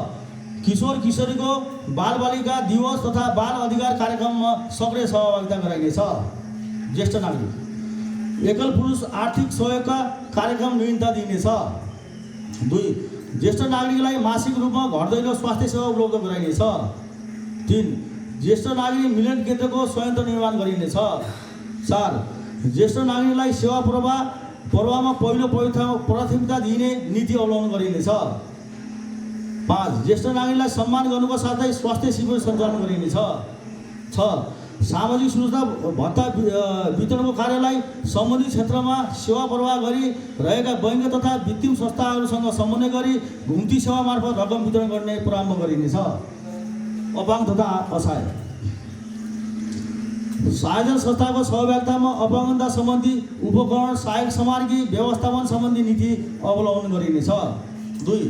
किशोर किशोरीको बालबालिका दिवस तथा बाल अधिकार कार्यक्रममा सक्रिय सहभागिता गराइनेछ। ज्येष्ठ नागरिक एकल पुरुष आर्थिक सहयोगका कार्यक्रम नियन्त्रणा दिइनेछ। 2. ज्येष्ठ नागरिकलाई मासिक रूपमा घर दैलो स्वास्थ्य सेवा उपलब्ध गराइनेछ। 3. ज्येष्ठ नागरिक मिलन केन्द्रको संयन्त्र निर्माण गरिनेछ। 4. ज्येष्ठ नागरिकलाई सेवा प्रवाहमा पहिलो प्राथमिकता दिइने नीति अवलम्बन गरिनेछ। 5. ज्येष्ठ नागरिकलाई सम्मान गर्नुको साथै स्वास्थ्य शिविर सञ्चालन गरिनेछ। 6. सामाजिक सुरक्षा भत्ता वितरणको कार्यलाई सम्बन्धित क्षेत्रमा सेवा प्रवाह गरी रहेका बैंक तथा वित्तीय संस्थाहरूसँग समन्वय गरी घुम्ती सेवा मार्फत रकम वितरण गर्ने प्रारम्भ गरिनेछ। अपाङ्ग तथा असहाय सहायता संस्थाको सहभागितामा अपाङ्गता सम्बन्धी उपकरण सहायक सामग्री व्यवस्थापन सम्बन्धी नीति अवलम्बन गरिनेछ। 2.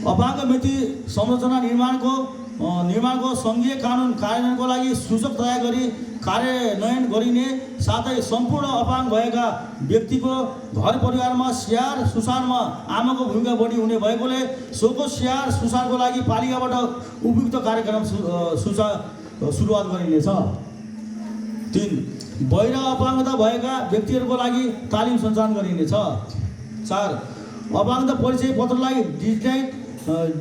अपाङ्ग मिति संरचना निर्माणको सङ्घीय कानुन कार्यान्वयनको लागि सूचक तयार गरी कार्यान्वयन गरिने साथै सम्पूर्ण अपाङ्ग भएका व्यक्तिको घर परिवारमा स्याहार सुसारमा आमाको भूमिका बढी हुने भएकोले सोको स्याहार सुसारको लागि पालिकाबाट उपयुक्त कार्यक्रम सुरुवात गरिनेछ। 3. बहिर अपाङ्गता भएका व्यक्तिहरूको लागि तालिम सञ्चालन गरिनेछ। 4. अपाङ्गता परिचय पत्रलाई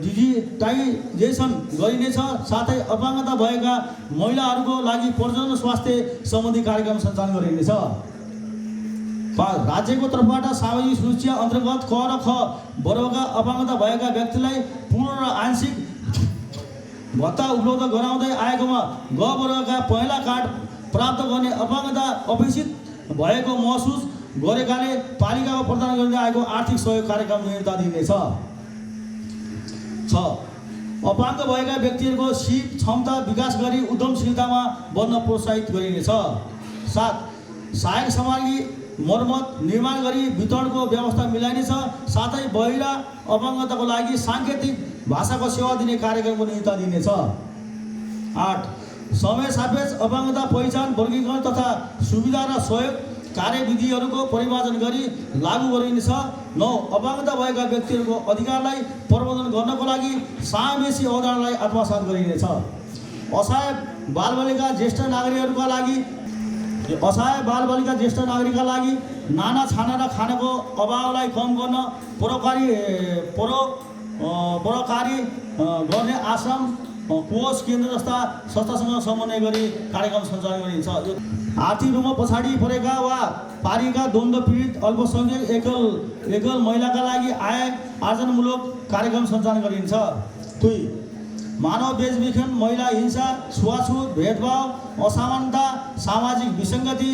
डिजिटाइजेसन गरिनेछ साथै अपाङ्गता भएका महिलाहरूको लागि प्रजनन स्वास्थ्य सम्बन्धी कार्यक्रम सञ्चालन गरिनेछ। 5. राज्यको तर्फबाट सामाजिक सुरक्षा अन्तर्गत क र ख वर्गका अपाङ्गता भएका व्यक्तिलाई पूर्ण र आंशिक भत्ता उपलब्ध गराउँदै आएकोमा ग वर्गका पहिला कार्ड प्राप्त गर्ने अपाङ्गता अपेक्षित भएको महसुस गरेकाले पालिकाको प्रदान गर्दै आएको आर्थिक सहयोग कार्यक्रम निरन्तर दिनेछ। 6. अपाङ्ग भएका व्यक्तिहरूको सिप क्षमता विकास गरी उद्यमशीलतामा बन्न प्रोत्साहित गरिनेछ। 7. सहायक सामग्री मर्मत निर्माण गरी वितरणको व्यवस्था मिलाइनेछ साथै बहिर अपाङ्गताको लागि साङ्केतिक भाषाको सेवा दिने कार्यक्रमको निरन्तर दिनेछ। 8. समय सापेक्ष अपाङ्गता पहिचान वर्गीकरण तथा सुविधा र सहयोग कार्यविधिहरूको परिमार्जन गरी लागू गरिनेछ। 9. अपाङ्गता भएका व्यक्तिहरूको अधिकारलाई प्रबन्धन गर्नको लागि समावेशी अवधारणालाई आत्मसात गरिनेछ। असहाय बालबालिका ज्येष्ठ नागरिकका लागि नाना छाना र खानाको अभावलाई कम गर्न परोपकारी गर्ने आश्रम कोष केन्द्र जस्ता संस्थासँग समन्वय गरी कार्यक्रम सञ्चालन गरिन्छ। आर्थिक रूपमा पछाडि परेका वा पारिएका द्वन्द्व पीडित अल्पसङ्ख्यक एकल महिलाका लागि आय आर्जनमूलक कार्यक्रम सञ्चालन गरिन्छ। 2. मानव बेचबिखन महिला हिंसा छुवाछुत भेदभाव असमानता सामाजिक विसङ्गति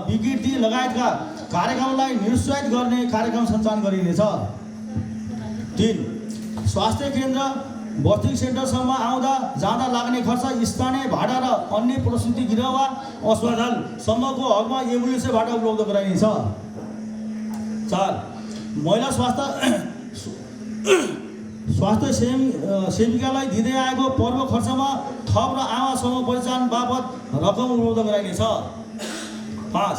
विकृति लगायतका कार्यक्रमलाई निरुत्साहित गर्ने कार्यक्रम सञ्चालन गरिनेछ। 3. स्वास्थ्य केन्द्र बस्ती सेन्टरसम्म आउँदा जाँदा लाग्ने खर्च स्थानीय भाडा र अन्य प्रसुति गृह वा अस्पतालसम्मको हकमा एम्बुलेन्सै भाडा उपलब्ध गराइनेछ। 4. महिला स्वास्थ्य सेविकालाई दिँदै आएको पर्व खर्चमा थप र आमा समूह परिचालन बापत रकम उपलब्ध गराइनेछ। 5.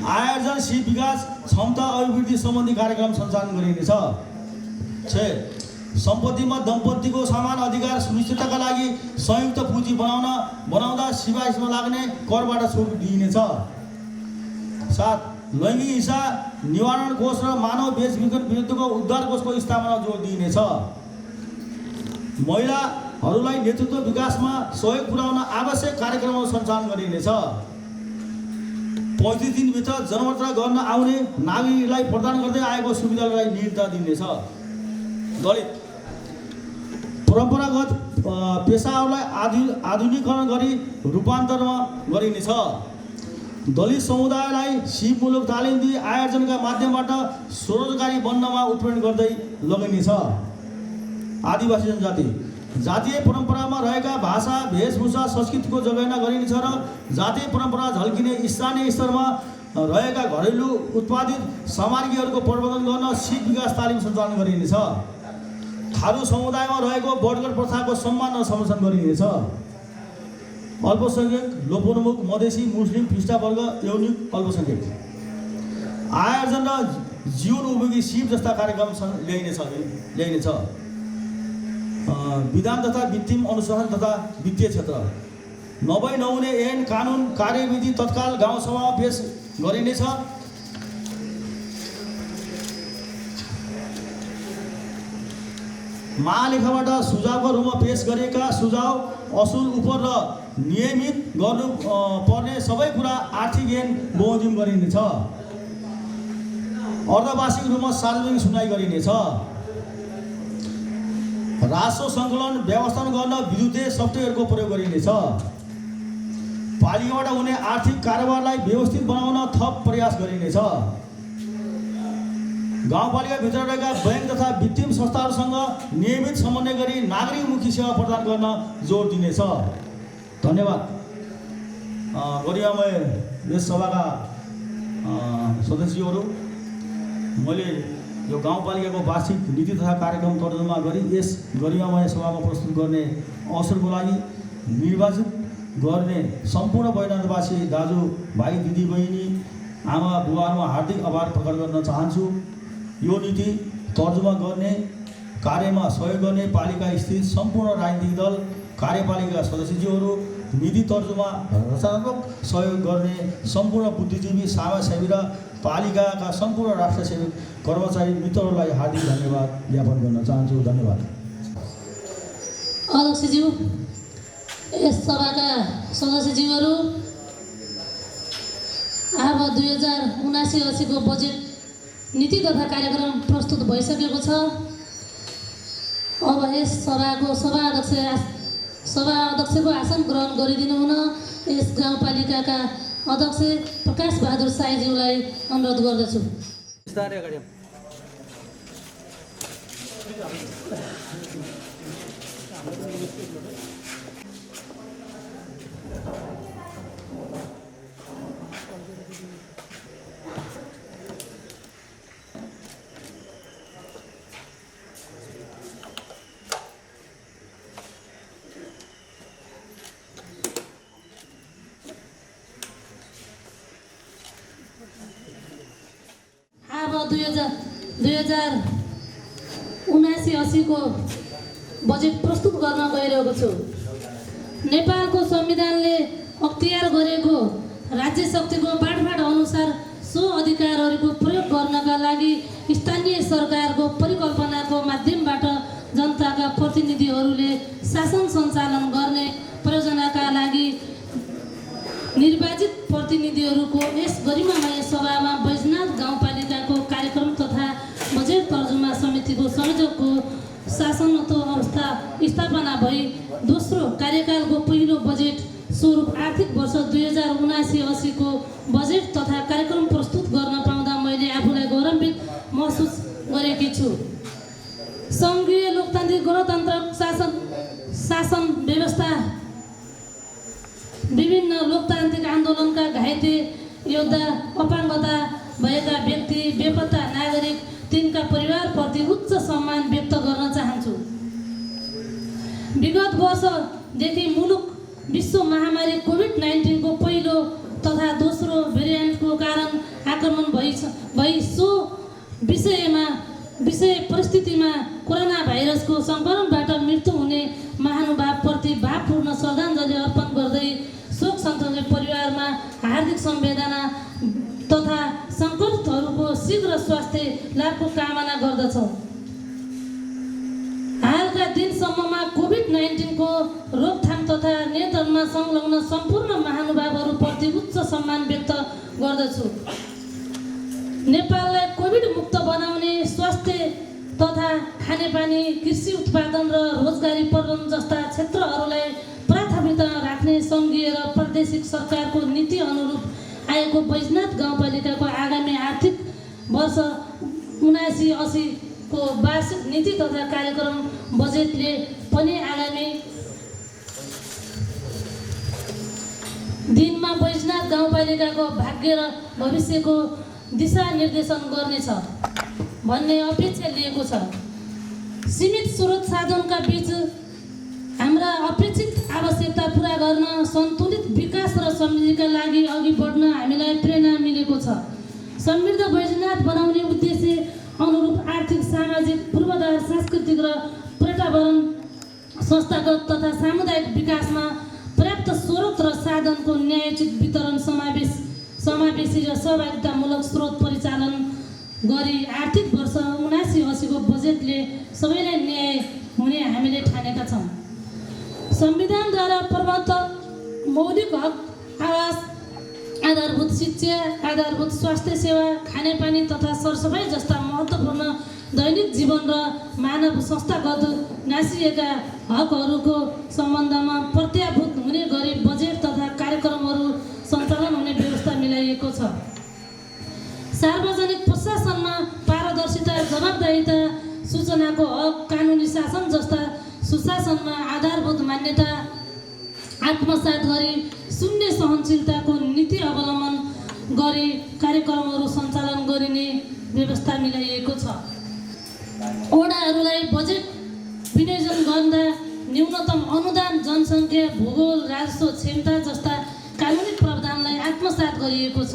आयोजन सिप विकास क्षमता अभिवृद्धि सम्बन्धी कार्यक्रम सञ्चालन गरिनेछ। 6. सम्पत्तिमा दम्पतिको समान अधिकार सुनिश्चितताका लागि संयुक्त पुँजी बनाउँदा सिफारिसमा लाग्ने करबाट छुट दिइनेछ। 7. लैङ्गिक हिंसा निवारण कोष र मानव बेचबिखन विरुद्धको उद्धार कोषको स्थापना जोड दिइनेछ। महिलाहरूलाई नेतृत्व विकासमा सहयोग पुर्याउन आवश्यक कार्यक्रमहरू सञ्चालन गरिनेछ। 35 दिनभित्र जनमतरा गर्न आउने नागरिकलाई प्रदान गर्दै आएको सुविधालाई निरन्तर दिनेछ। दलित परम्परागत पेसाहरूलाई आधुनिकीकरण गरी रूपान्तरमा गरिनेछ। दलित समुदायलाई सिपमूलक तालिम दिई आयोजनका माध्यमबाट स्वरोजगारी बन्नमा उत्प्रेरण गर्दै लगिनेछ। आदिवासी जनजाति जातीय परम्परामा रहेका भाषा वेशभूषा संस्कृतिको जगेर्ना गरिनेछ र जातीय परम्परा झल्किने स्थानीय स्तरमा रहेका घरेलु उत्पादित सामग्रीहरूको प्रबन्धन गर्न सिप विकास तालिम सञ्चालन गरिनेछ। थारू समुदायमा रहेको बर्गर प्रथाको सम्मान र संरक्षण गरिनेछ। अल्पसङ्ख्यक लोपोन्मुख मधेसी मुस्लिम फिस्टा वर्ग यौनिक अल्पसङ्ख्यक आयोजन र जीवन उपयोगी सिप जस्ता कार्यक्रम ल्याइनेछ। विधान तथा वित्तीय अनुशासन तथा वित्तीय क्षेत्र नभई नहुने ऐन कानुन कार्यविधि तत्काल गाउँसभामा पेश गरिनेछ। महालेखाबाट सुझावको रूपमा पेश गरिएका सुझाव असुल उपर र नियमित गर्नु पर्ने सबै कुरा आर्थिक ऐन बमोजिम गरिनेछ। अर्धवार्षिक रूपमा सार्वजनिक सुनवाई गरिनेछ। राजस्व सङ्कलन व्यवस्थापन गर्न विद्युतीय सफ्टवेयरको प्रयोग गरिनेछ। पालिकाबाट हुने आर्थिक कारोबारलाई व्यवस्थित बनाउन थप प्रयास गरिनेछ। गाउँपालिकाभित्र रहेका बैंक तथा वित्तीय संस्थाहरूसँग नियमित समन्वय गरी नागरिकमुखी सेवा प्रदान गर्न जोड दिनेछ। धन्यवाद। गरिमामय यस सभाका सदस्यहरू, मैले यो गाउँपालिकाको वार्षिक नीति तथा कार्यक्रम तर्जुमा गरी यस गरिमामय सभामा प्रस्तुत गर्ने अवसरको लागि निर्वाचित गर्ने सम्पूर्ण बैजनाथवासी दाजुभाइ दिदीबहिनी आमा बुबाहरूमा हार्दिक आभार प्रकट गर्न चाहन्छु। यो नीति तर्जुमा गर्ने कार्यमा सहयोग गर्ने पालिका स्थित सम्पूर्ण राजनीतिक दल, कार्यपालिका सदस्यज्यूहरू, नीति तर्जुमा रचनात्मक सहयोग गर्ने सम्पूर्ण बुद्धिजीवी, समाजसेवी र पालिकाका सम्पूर्ण राष्ट्रसेवी कर्मचारी मित्रहरूलाई हार्दिक धन्यवाद ज्ञापन गर्न चाहन्छु। धन्यवाद। अध्यक्षज्यू, यस सभाका सदस्यज्यूहरू, अब 2079-80 को बजेट नीति तथा कार्यक्रम प्रस्तुत भइसकेको छ। अब यस सभाको सभाध्यक्षको आसन ग्रहण गरिदिनु हुन यस गाउँपालिकाका अध्यक्ष प्रकाश बहादुर साईज्यूलाई अनुरोध गर्दछु। अब 2079-80 को बजेट प्रस्तुत गर्न गइरहेको छु। नेपालको संविधानले अख्तियार गरेको राज्य शक्तिको बाँडफाँड अनुसार सो अधिकारहरूको प्रयोग गर्नका लागि स्थानीय सरकारको परिकल्पनाको माध्यमबाट जनताका प्रतिनिधिहरूले शासन सञ्चालन गर्ने प्रयोजनका लागि निर्वाचित प्रतिनिधिहरूको यस गरिमामय सभामा बैजनाथ गाउँपालिकाको कार्यक्रम तथा बजेट तर्जुमा समितिको संयोजकको शासनत्व अवस्था स्थापना भई दोस्रो कार्यकालको पहिलो बजेट स्वरूप आर्थिक वर्ष 2079-80 को बजेट तथा कार्यक्रम प्रस्तुत गर्न पाउँदा मैले आफूलाई गौरवान्वित महसुस गरेकी छु। सङ्घीय लोकतान्त्रिक गणतन्त्र शासन व्यवस्था विभिन्न लोकतान्त्रिक आन्दोलनका घाइते योद्धा, अपाङ्गता भएका व्यक्ति, बेपत्ता नागरिक, तिनका परिवारप्रति उच्च सम्मान व्यक्त गर्न चाहन्छु। विगत वर्षदेखि मुलुक विश्व महामारी कोभिड-19 को पहिलो तथा दोस्रो भेरिएन्टको कारण आक्रमण भई सो विषय परिस्थितिमा कोरोना भाइरसको सङ्क्रमणबाट मृत्यु हुने महानुभावप्रति भावपूर्ण श्रद्धाञ्जली अर्पण गर्दै शोक सन्तप्त परिवारमा हार्दिक संवेदना तथा सङ्क्रमितहरूको शीघ्र स्वास्थ्य लाभको कामना गर्दछौँ। हालका दिनसम्ममा कोभिड-19 को रोकथाम तथा नियन्त्रणमा संलग्न सम्पूर्ण महानुभावहरूप्रति उच्च सम्मान व्यक्त गर्दछु। नेपाललाई कोभिड मुक्त बनाउने स्वास्थ्य तथा खानेपानी, कृषि उत्पादन र रोजगारी प्रबन्धन जस्ता क्षेत्रहरूलाई प्राथमिकता राख्ने सङ्घीय र प्रादेशिक सरकारको नीति अनुरूप आएको बैजनाथ गाउँपालिकाको आगामी आर्थिक वर्ष 79-80 को वार्षिक नीति तथा कार्यक्रम बजेटले पनि आगामी दिनमा बैजनाथ गाउँपालिकाको भाग्य र भविष्यको दिशा निर्देशन गर्नेछ भन्ने अपेक्षा लिएको छ। सीमित स्रोत साधनका बीच हाम्रा अपेक्षित आवश्यकता पूरा गर्न, सन्तुलित विकास र समृद्धिका लागि अघि बढ्न हामीलाई प्रेरणा मिलेको छ। समृद्ध बैजनाथ बनाउने उद्देश्य अनुरूप आर्थिक, सामाजिक, पूर्वाधार, सांस्कृतिक र पर्यावरण, संस्थागत तथा सामुदायिक विकासमा पर्याप्त स्रोत र साधनको न्यायोचित वितरण, समावेशी र सहभागितामूलक स्रोत परिचालन गरी आर्थिक वर्ष 79-80 को बजेटले सबैलाई न्याय हुने हामीले ठानेका छौँ। संविधानद्वारा प्रदत्त मौलिक हक, आवास, आधारभूत शिक्षा, आधारभूत स्वास्थ्य सेवा, खानेपानी तथा सरसफाइ जस्ता महत्त्वपूर्ण दैनिक जीवन र मानव संस्थागत नासिएका हकहरूको सम्बन्धमा प्रत्याभूत हुने गरी बजेट तथा कार्यक्रमहरू सञ्चालन हुने व्यवस्था मिलाइएको छ। सार्वजनिक प्रशासनमा पारदर्शिता, जवाबदारीता, सूचनाको हक, कानुनी शासन जस्ता सुशासनमा आधारभूत मान्यता आत्मसात गरी शून्य सहनशीलताको नीति अवलम्बन गरी कार्यक्रमहरू सञ्चालन गरिने व्यवस्था मिलाइएको छ। वडाहरूलाई बजेट विनियोजन गर्दा न्यूनतम अनुदान, जनसङ्ख्या, भूगोल, राजस्व क्षमता जस्ता कानुनी प्रावधानलाई आत्मसात गरिएको छ।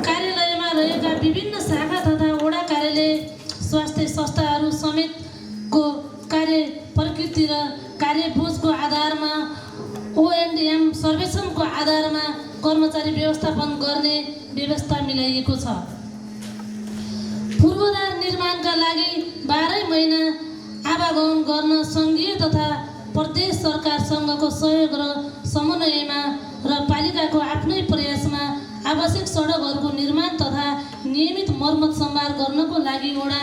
कार्यालयमा रहेका विभिन्न शाखा तथा वडा कार्यालय, स्वास्थ्य संस्थाहरू समेतको कार्य प्रकृति र कार्यबोझको आधारमा O&M सर्वेक्षणको आधारमा कर्मचारी व्यवस्थापन गर्ने व्यवस्था मिलाइएको छ। पूर्वाधार निर्माणका लागि 12 महिना आवागमन गर्न सङ्घीय तथा प्रदेश सरकारसँगको सहयोग र समन्वयमा र पालिकाको आफ्नै प्रयासमा आवश्यक सडकहरूको निर्माण तथा नियमित मर्मत सम्भार गर्नको लागि वडा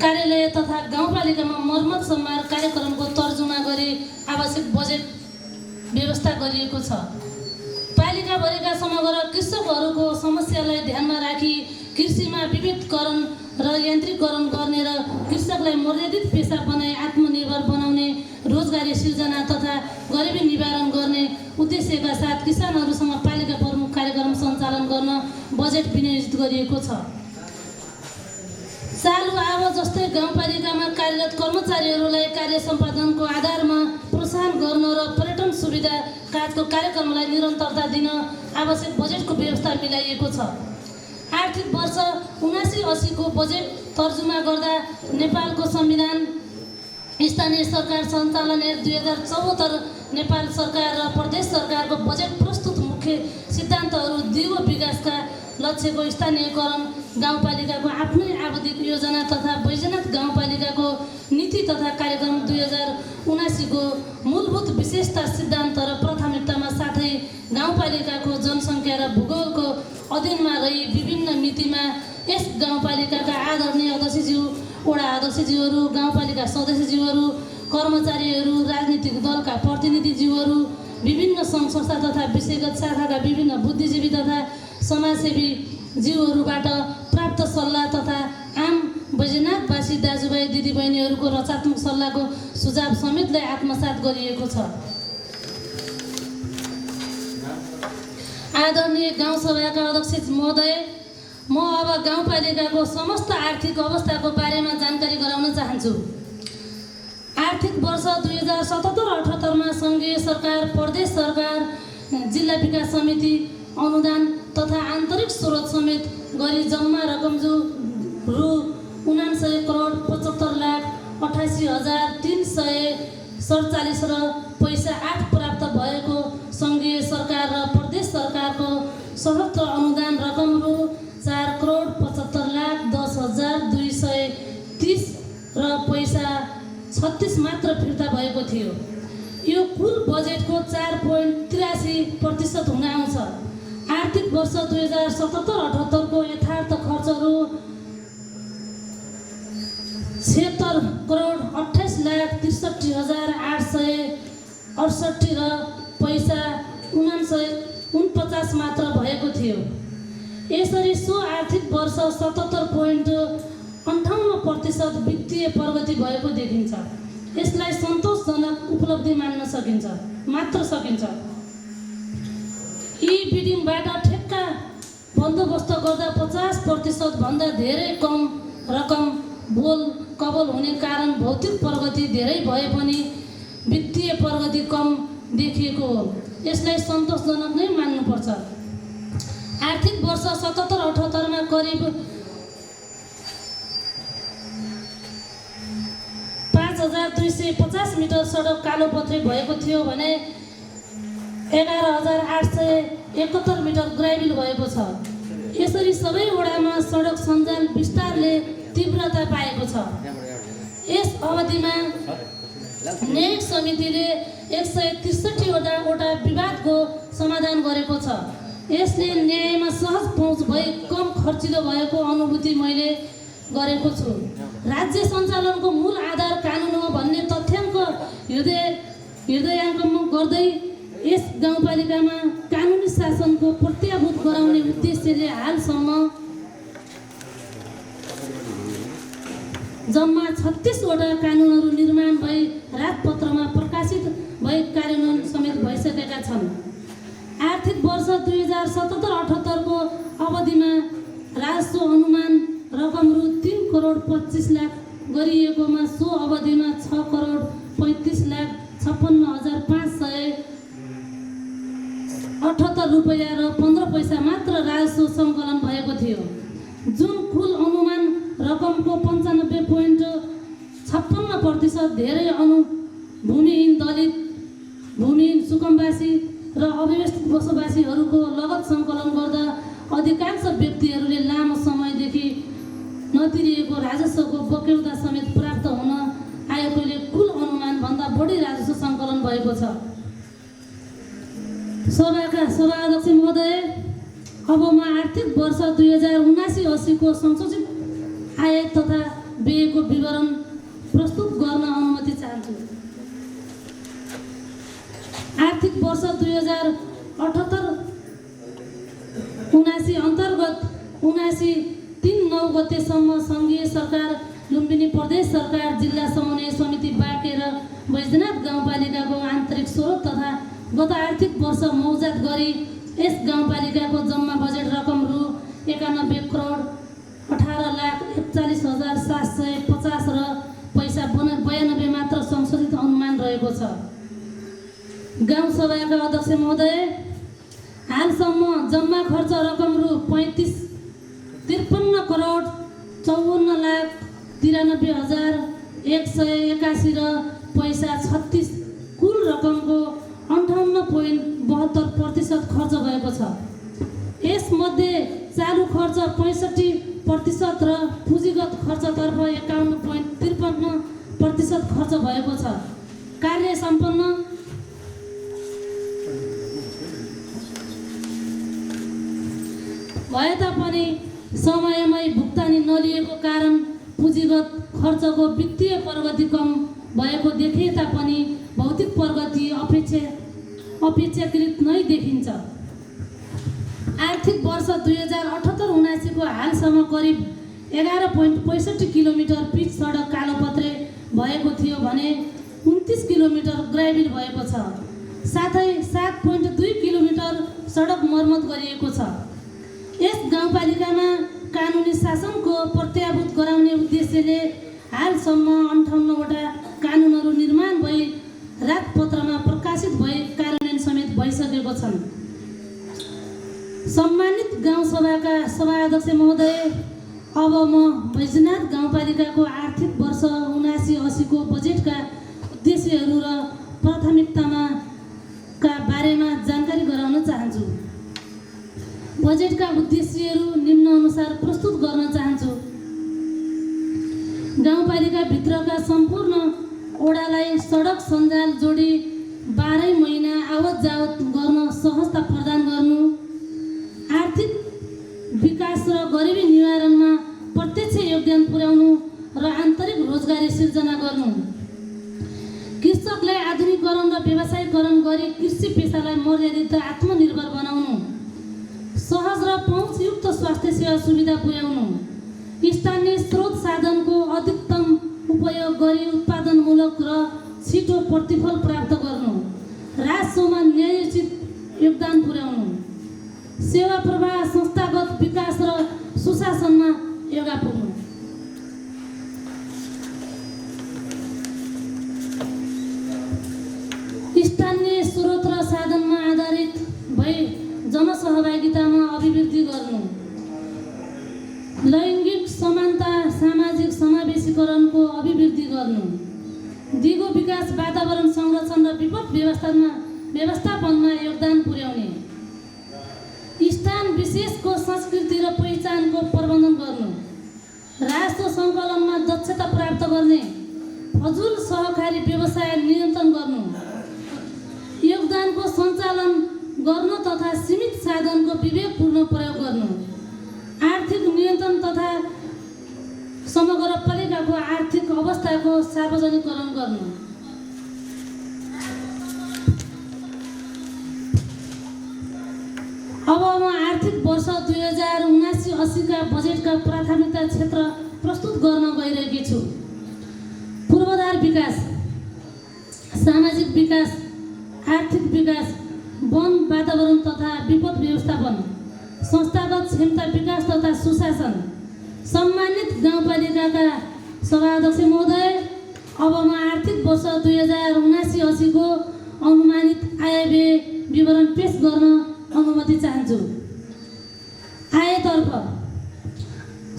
कार्यालय तथा गाउँपालिकामा मर्मत सम्भार कार्यक्रमको तर्जुमा गरी आवश्यक बजेट व्यवस्था गरिएको छ। पालिकाभरिका समग्र कृषकहरूको समस्यालाई ध्यानमा राखी कृषिमा विविधीकरण र यान्त्रिकरण गर्ने र कृषकलाई मर्यादित पेसा बनाई आत्मनिर्भर बनाउने, रोजगारी सिर्जना तथा गरिबी निवारण गर्ने उद्देश्यका साथ किसानहरूसँग पालिका प्रमुख कार्यक्रम सञ्चालन गर्न बजेट विनियोजित गरिएको छ। चालु आवाज जस्तै गाउँपालिकामा कार्यरत कर्मचारीहरूलाई कार्य सम्पादनको आधारमा प्रोत्साहन गर्न र पर्यटन सुविधा काजको कार्यक्रमलाई निरन्तरता दिन आवश्यक बजेटको व्यवस्था मिलाइएको छ। आर्थिक वर्ष 79-80 को बजेट तर्जुमा गर्दा नेपालको संविधान, स्थानीय सरकार सञ्चालन ऐन 2074, नेपाल सरकार र प्रदेश सरकारको बजेट प्रस्तुत मुख्य सिद्धान्तहरू, दिगो विकासका लक्ष्यको स्थानीयकरण, गाउँपालिकाको आफ्नै आवधिक योजना तथा बैजनाथ गाउँपालिकाको नीति तथा कार्यक्रम 2079 को मूलभूत विशेषता, सिद्धान्त र प्राथमिकतामा साथै गाउँपालिकाको जनसङ्ख्या र भूगोलको अधीनमा रही विभिन्न मितिमा यस गाउँपालिकाका आदरणीय अध्यक्षज्यू, वडा अध्यक्षज्यूहरू, गाउँपालिका सदस्यज्यूहरू, कर्मचारीहरू, राजनीतिक दलका प्रतिनिधिज्यूहरू, विभिन्न सङ्घ संस्था तथा विषयगत शाखाका विभिन्न बुद्धिजीवी तथा समाजसेवी जीवहरूबाट प्राप्त सल्लाह तथा आम बैजनाथवासी दाजुभाइ दिदीबहिनीहरूको रचनात्मक सल्लाहको सुझाव समेतलाई आत्मसात गरिएको छ। आदरणीय गाउँसभाका अध्यक्ष महोदय, म अब गाउँपालिकाको समस्त आर्थिक अवस्थाको बारेमा जानकारी गराउन चाहन्छु। आर्थिक वर्ष 2077-78 मा सङ्घीय सरकार, प्रदेश सरकार, जिल्ला विकास समिति अनुदान तथा आन्तरिक स्रोत समेत गरी जम्मा रकम रु 99,88,347 र पैसा 8 प्राप्त भएको सङ्घीय सरकार र प्रदेश सरकारको सशस्त्र अनुदान रकम रु 4,75,10,230 र पैसा 36 मात्र फिर्ता भएको थियो। यो कुल बजेटको 4.83% हुन आउँछ। आर्थिक वर्ष 2077-78 को यथार्थ खर्चहरू 76,28,63,868 र पैसा 49 मात्र भएको थियो। यसरी सो आर्थिक वर्ष 77.58% वित्तीय प्रगति भएको देखिन्छ। यसलाई सन्तोषजनक उपलब्धि मान्न सकिन्छ। यी बिडिङबाट ठेक्का बन्दोबस्त गर्दा 50% भन्दा धेरै कम रकम कबल हुने कारण भौतिक प्रगति धेरै भए पनि वित्तीय प्रगति कम देखिएको हो। यसलाई सन्तोषजनक नै मान्नुपर्छ। आर्थिक वर्ष 77-78 मा करिब 5,250 मिटर सडक कालोपत्री भएको थियो भने 11,871 मिटर ग्राभेल भएको छ। यसरी सबै वडामा सडक सञ्जाल विस्तारले तीव्रता पाएको छ। यस अवधिमा न्यायिक समितिले 163 वटा विवादको समाधान गरेको छ। यसले न्यायमा सहज पहुँच भई कम खर्चिलो भएको अनुभूति मैले गरेको छु। राज्य सञ्चालनको मूल आधार कानुन हो भन्ने तथ्याङ्क हृदयाङ्कम गर्दै यस गाउँपालिकामा कानुनी शासनको प्रत्याभूत गराउने उद्देश्यले हालसम्म जम्मा 36 वटा कानुनहरू निर्माण भई राजपत्रमा प्रकाशित भई कार्यान्वयन समेत भइसकेका छन्। आर्थिक वर्ष 2077-78 को अवधिमा राजस्व अनुमान रकम रु 3,25,00,000 गरिएकोमा सो अवधिमा 6,35,578 रुपैयाँ र 15 पैसा मात्र राजस्व सङ्कलन भएको थियो, जुन कुल अनुमान रकमको 95.56% धेरै भूमिहीन दलित, भूमिहीन सुकुम्बासी र अव्यवस्थित बसोबासीहरूको लगत सङ्कलन गर्दा अधिकांश व्यक्तिहरूले लामो समयदेखि नतिरिएको राजस्वको बक्यौता समेत प्राप्त हुन आएकोले कुल अनुमानभन्दा बढी राजस्व सङ्कलन भएको छ। सभाका सभाध्यक्ष महोदय, अब म आर्थिक वर्ष 2079-80 को संशोधित आय तथा व्ययको विवरण प्रस्तुत गर्न अनुमति चाहन्छु। आर्थिक वर्ष 2078-79 अन्तर्गत 79-3-9 गतेसम्म सङ्घीय सरकार, लुम्बिनी प्रदेश सरकार, जिल्ला समन्वय समिति बाँके र बैजनाथ गाउँपालिकाको आन्तरिक स्रोत तथा गत आर्थिक वर्ष मौजात गरी यस गाउँपालिकाको जम्मा बजेट रकम रु 91,18,41,750 र पैसा 92 मात्र संशोधित अनुमान रहेको छ। गाउँ सभाका अध्यक्ष महोदय, हालसम्म जम्मा खर्च रकम रु 53,54,93,181 र पैसा 36, कुल रकमको 58.72% खर्च भएको छ। यसमध्ये चालु खर्च 65% र पुँजीगत खर्चतर्फ 51.53% खर्च भएको छ। कार्य सम्पन्न भए तापनि समयमै भुक्तानी नलिएको कारण पुँजीगत खर्चको वित्तीय प्रगति कम भएको देखिए तापनि भौतिक प्रगति अपेक्षाकृत नै देखिन्छ। आर्थिक वर्ष 2078-79 को हालसम्म करिब 11.65 किलोमिटर पिच सडक कालोपत्रे भएको थियो भने 29 किलोमिटर ग्राभिल भएको छ। साथै 7.2 किलोमिटर सडक मर्मत गरिएको छ। यस गाउँपालिकामा कानुनी शासनको प्रत्याभूत गराउने उद्देश्यले हालसम्म 58 वटा कानुनहरू निर्माण भई राजपत्रमा प्रकाशित भई कार्यान्वयन समेत भइसकेको छन्। सम्मानित गाउँ सभाका सभाध्यक्ष महोदय, अब म बैजनाथ गाउँपालिकाको आर्थिक वर्ष 79-80 को बजेटका उद्देश्यहरू र प्राथमिकताका बारेमा जानकारी गराउन चाहन्छु। बजेटका उद्देश्यहरू निम्नानुसार प्रस्तुत गर्न चाहन्छु। गाउँपालिकाभित्रका सम्पूर्ण ओडालाई सडक सञ्जाल जोडी 12 महिना आवत जावत गर्न सहजता प्रदान गर्नु, आर्थिक विकास र गरिबी निवारणमा प्रत्यक्ष योगदान पुर्याउनु र आन्तरिक रोजगारी सिर्जना गर्नु, कृषकलाई आधुनिकीकरण र व्यवसायीकरण गरी कृषि पेसालाई मर्यादित र आत्मनिर्भर बनाउनु, सहज र पहुँचयुक्त स्वास्थ्य सेवा सुविधा पुर्याउनु, स्थानीय स्रोत साधनको अधिकतम उपयोग गरी उत्पादनमूलक र छिटो प्रतिफल प्राप्त गर्नु, राजस्वमा न्यायोचित योगदान पुर्याउनु, सेवा प्रवाह, संस्थागत विकास र सुशासनमा योगा पुग्नु। स्थानीय स्रोत र साधनमा आधारित भई जनसहभागितामा अभिवृद्धि गर्नु, लैङ्गिक समानता, सामाजिक समावेशीकरणको अभिवृद्धि गर्नु, दिगो विकास, वातावरण संरक्षण र विपद व्यवस्थापनमा योगदान पुर्याउने, स्थान विशेषको संस्कृति र पहिचानको प्रबन्धन गर्नु, राजस्व सङ्कलनमा दक्षता प्राप्त गर्ने, फजुल सहकारी व्यवसाय नियन्त्रण गर्नु, योगदानको सञ्चालन गर्न तथा सीमित साधनको विवेकपूर्ण प्रयोग गर्नु, आर्थिक नियन्त्रण तथा समग्र पालिकाको आर्थिक अवस्थाको सार्वजनिकरण गर्नु। अब म आर्थिक वर्ष 2079-80 का बजेटका प्राथमिकता क्षेत्र प्रस्तुत गर्न गइरहेकी छु। पूर्वाधार विकास, सामाजिक विकास, आर्थिक विकास, वन वातावरण तथा विपद व्यवस्थापन, संस्थागत क्षमता विकास तथा सुशासन। सम्मानित गाउँपालिकाका सभाध्यक्ष महोदय, अब म आर्थिक वर्ष 2079-80 को अनुमानित आयव्यय विवरण पेश गर्न अनुमति चाहन्छु। आयतर्फ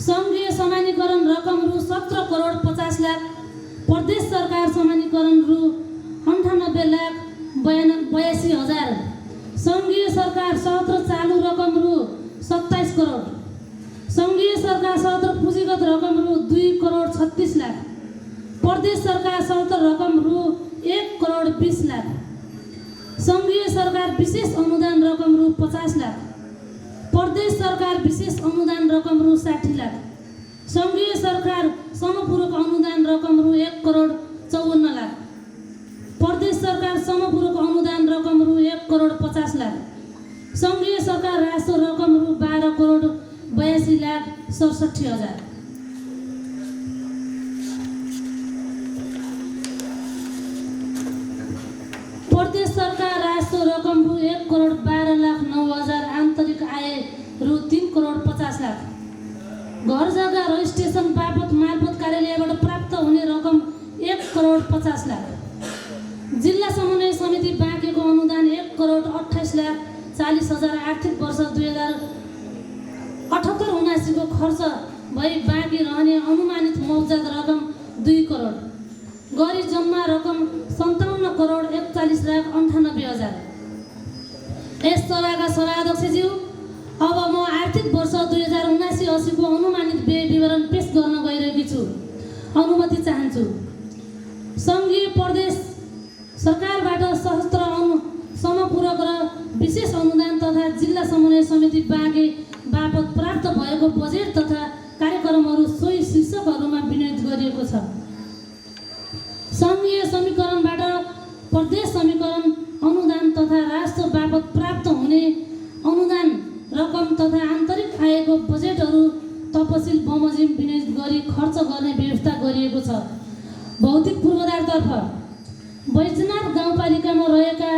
सङ्घीय समानीकरण रकम रु 17,50,00,000, प्रदेश सरकार समानीकरण रु 98,82,000, सङ्घीय सरकार सहत्र चालु रकम रु 27 करोड, सङ्घीय सरकार सहत्र पुँजीगत रकम रु 2,36,00,000, प्रदेश सरकार सहत्र रकम रु 1,20,00,000, सङ्घीय सरकार विशेष अनुदान रकम रु 50,00,000, प्रदेश सरकार विशेष अनुदान रकम रु 60,00,000, सङ्घीय सरकार समपूरक अनुदान रकम रु 1,54,00,000, प्रदेश सरकार समपूरक अनुदान रकम रु 1,50,00,000, सङ्घीय सरकार राष्ट्र रकम रु 12,82,67,000। प्रदेश सरकार राष्ट्र रकम रु 1,12,09,000, आन्तरिक आय रु 3,50,00,000, घर जग्गा रजिस्ट्रेसन बापत मालपोत कार्यालयबाट प्राप्त हुने रकम 1,50,00,000, जिल्ला समन्वय समिति बाँकेको अनुदान 1,28,40,000, आर्थिक वर्ष 2078-79 को खर्च भई बाँकी रहने अनुमानित मौजाद रकम 2 करोड, गरी जम्मा रकम 57,41,98,000। यस सभाका सभाध्यक्षज्यू, अब म आर्थिक वर्ष 2079-80 को अनुमानित व्यय विवरण पेश गर्न गइरहेकी छु। अनुमति चाहन्छु। सङ्घीय प्रदेश सरकारबाट सशस्त्र समपूरक र विशेष अनुदान तथा जिल्ला समन्वय समिति बाँके बापत प्राप्त भएको बजेट तथा कार्यक्रमहरू सोही शीर्षकहरूमा विनियोजित गरिएको छ। सङ्घीय समीकरणबाट प्रदेश समीकरण अनुदान तथा राष्ट्र बापत प्राप्त हुने अनुदान रकम तथा आन्तरिक आयको बजेटहरू तपसिल बमोजिम विनियोजित गरी खर्च गर्ने व्यवस्था गरिएको छ। भौतिक पूर्वाधारतर्फ बैजनाथ गाउँपालिकामा रहेका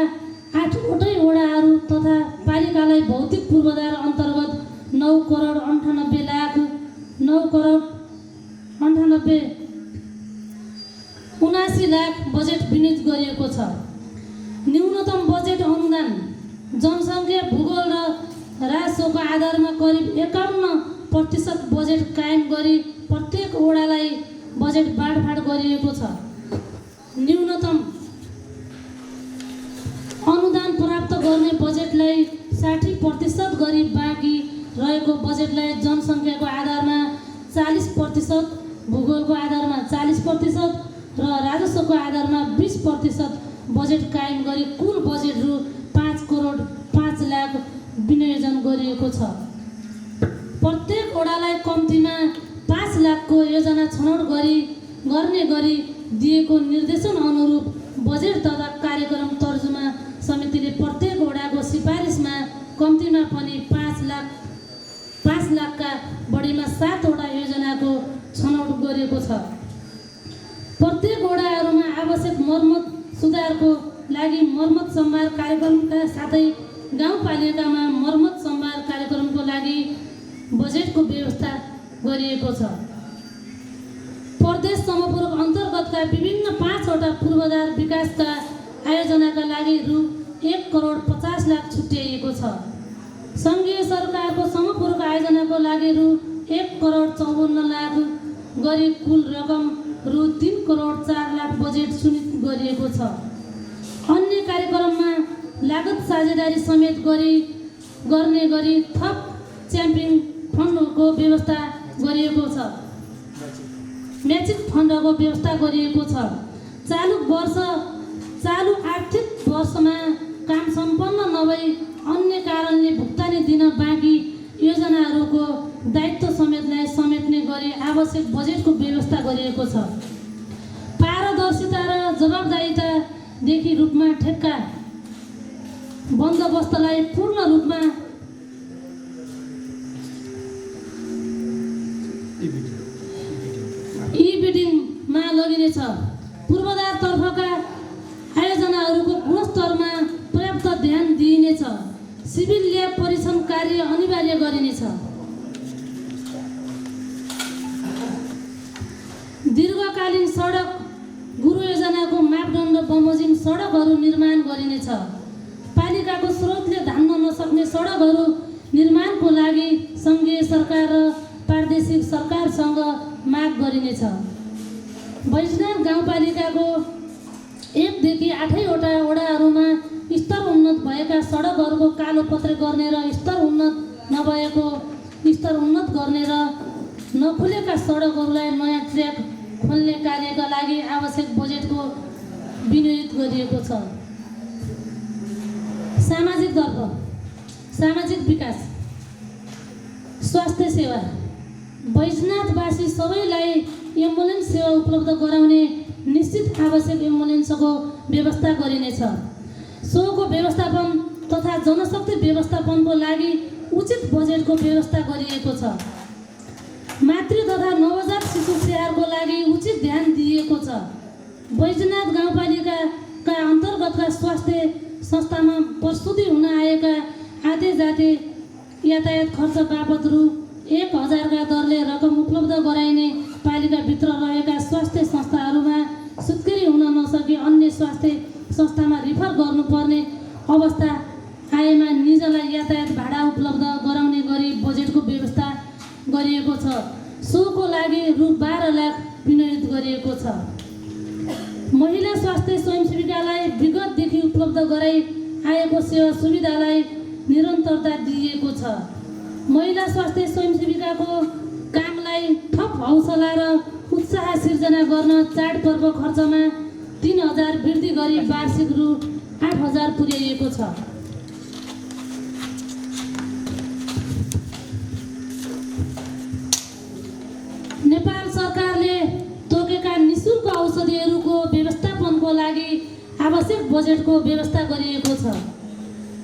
8वटै वडाहरू तथा पालिकालाई भौतिक पूर्वाधार अन्तर्गत 9,98,79,79,79,79,00,000 बजेट विनियोजित गरिएको छ। न्यूनतम बजेट अनुदान जनसङ्ख्या, भूगोल र राजस्वको आधारमा करिब 51% बजेट कायम गरी प्रत्येक वडालाई बजेट बाँडफाँड गरिएको छ। न्यूनतम अनुदान प्राप्त गर्ने बजेटलाई 60% गरी बाँकी रहेको बजेटलाई जनसङ्ख्याको आधारमा 40%, भूगोलको आधारमा 40% र राजस्वको आधारमा 20% बजेट कायम गरी कुल बजेट रु 5,05,00,000 विनियोजन गरिएको छ। प्रत्येक वडालाई कम्तीमा 5,00,000 को योजना छनौट गर्ने गरी दिएको निर्देशन अनुरूप बजेट तथा कार्यक्रम तर्जुमा समितिले प्रत्येक वडाको सिफारिसमा कम्तीमा पनि 5,00,000 का बढीमा 7 वटा योजनाको छनौट गरिएको छ। प्रत्येक वडाहरूमा आवश्यक मर्मत सुधारको लागि मर्मत सम्भार कार्यक्रमका साथै गाउँपालिकामा मर्मत सम्भार कार्यक्रमको लागि बजेटको व्यवस्था गरिएको छ। प्रदेश समपूरक अन्तर्गतका विभिन्न 5 वटा पूर्वाधार विकासका आयोजनाका लागि रु 1,50,00,000 छुट्याइएको छ। सङ्घीय सरकारको समपूरक आयोजनाको लागि रु 1,54,00,000 गरी कुल रकम रु 3,04,00,000 बजेट सुनिश्चित गरिएको छ। अन्य कार्यक्रममा लागत साझेदारी समेत गर्ने गरी थप च्याम्पिङ फन्डको व्यवस्था गरिएको छ। म्याचिङ फन्डको व्यवस्था गरिएको छ। चालु आर्थिक वर्षमा काम सम्पन्न नभई अन्य कारणले भुक्तानी दिन बाँकी योजनाहरूको दायित्व समेट्ने गरी आवश्यक बजेटको व्यवस्था गरिएको छ। पारदर्शिता र जवाबदारीतादेखि रूपमा ठेक्का बन्दोबस्तलाई पूर्ण रूपमा ई-बिडिङमा लगिनेछ। पूर्वाधारतर्फका आयोजनाहरूको गुणस्तरमा पर्याप्त ध्यान दिइनेछ। सिभिल ल्याब परीक्षण कार्य अनिवार्य गरिनेछ। दीर्घकालीन सडक गुरु योजनाको मापदण्ड बमोजिम सडकहरू निर्माण गरिनेछ। पालिकाको स्रोतले धान्न नसक्ने सडकहरू निर्माणको लागि सङ्घीय सरकार र प्रादेशिक सरकारसँग माग गरिनेछ। बैजनाथ गाउँपालिकाको 1 देखि 8 वटा वडाहरूमा स्तर उन्नत भएका सडकहरूको कालोपत्रे गर्ने र स्तर उन्नत गर्ने र नखुलेका सडकहरूलाई नयाँ ट्र्याक खोल्ने कार्यका लागि आवश्यक बजेटको विनियोजित गरिएको छ। सामाजिक विकास, स्वास्थ्य सेवा, बैजनाथवासी सबैलाई एम्बुलेन्स सेवा उपलब्ध गराउने निश्चित आवश्यक एम्बुलेन्सको व्यवस्था गरिनेछ। सोको व्यवस्थापन तथा जनशक्ति व्यवस्थापनको लागि उचित बजेटको व्यवस्था गरिएको छ। मातृ तथा नवजात शिशु स्याहारको लागि उचित ध्यान दिइएको छ। बैजनाथ गाउँपालिकाका अन्तर्गतका स्वास्थ्य संस्थामा प्रस्तुति हुन आएका आते जाते यातायात खर्च बापत रु 1000 का दरले रकम उपलब्ध गराइने पालिकाभित्र रहेका स्वास्थ्य संस्थाहरूमा सुत्केरी हुन नसके अन्य स्वास्थ्य संस्थामा रिफर गर्नुपर्ने अवस्था आएमा निजलाई यातायात भाडा उपलब्ध गराउने गरी बजेटको व्यवस्था गरिएको छ। सोको लागि रु 12 लाख विनियोजित गरिएको छ। महिला स्वास्थ्य स्वयंसेविकालाई विगतदेखि उपलब्ध गराइ आएको सेवा सुविधालाई निरन्तरता दिइएको छ। महिला स्वास्थ्य स्वयंसेविकाको कामलाई थप हौसला र उत्साह सिर्जना गर्न चाडपर्व खर्चमा 3000 वृद्धि गरी वार्षिक रु 8000 पुर्याइएको छ। नेपाल सरकारले तोकेका निःशुल्क औषधिहरूको व्यवस्थापनको लागि आवश्यक बजेटको व्यवस्था गरिएको छ।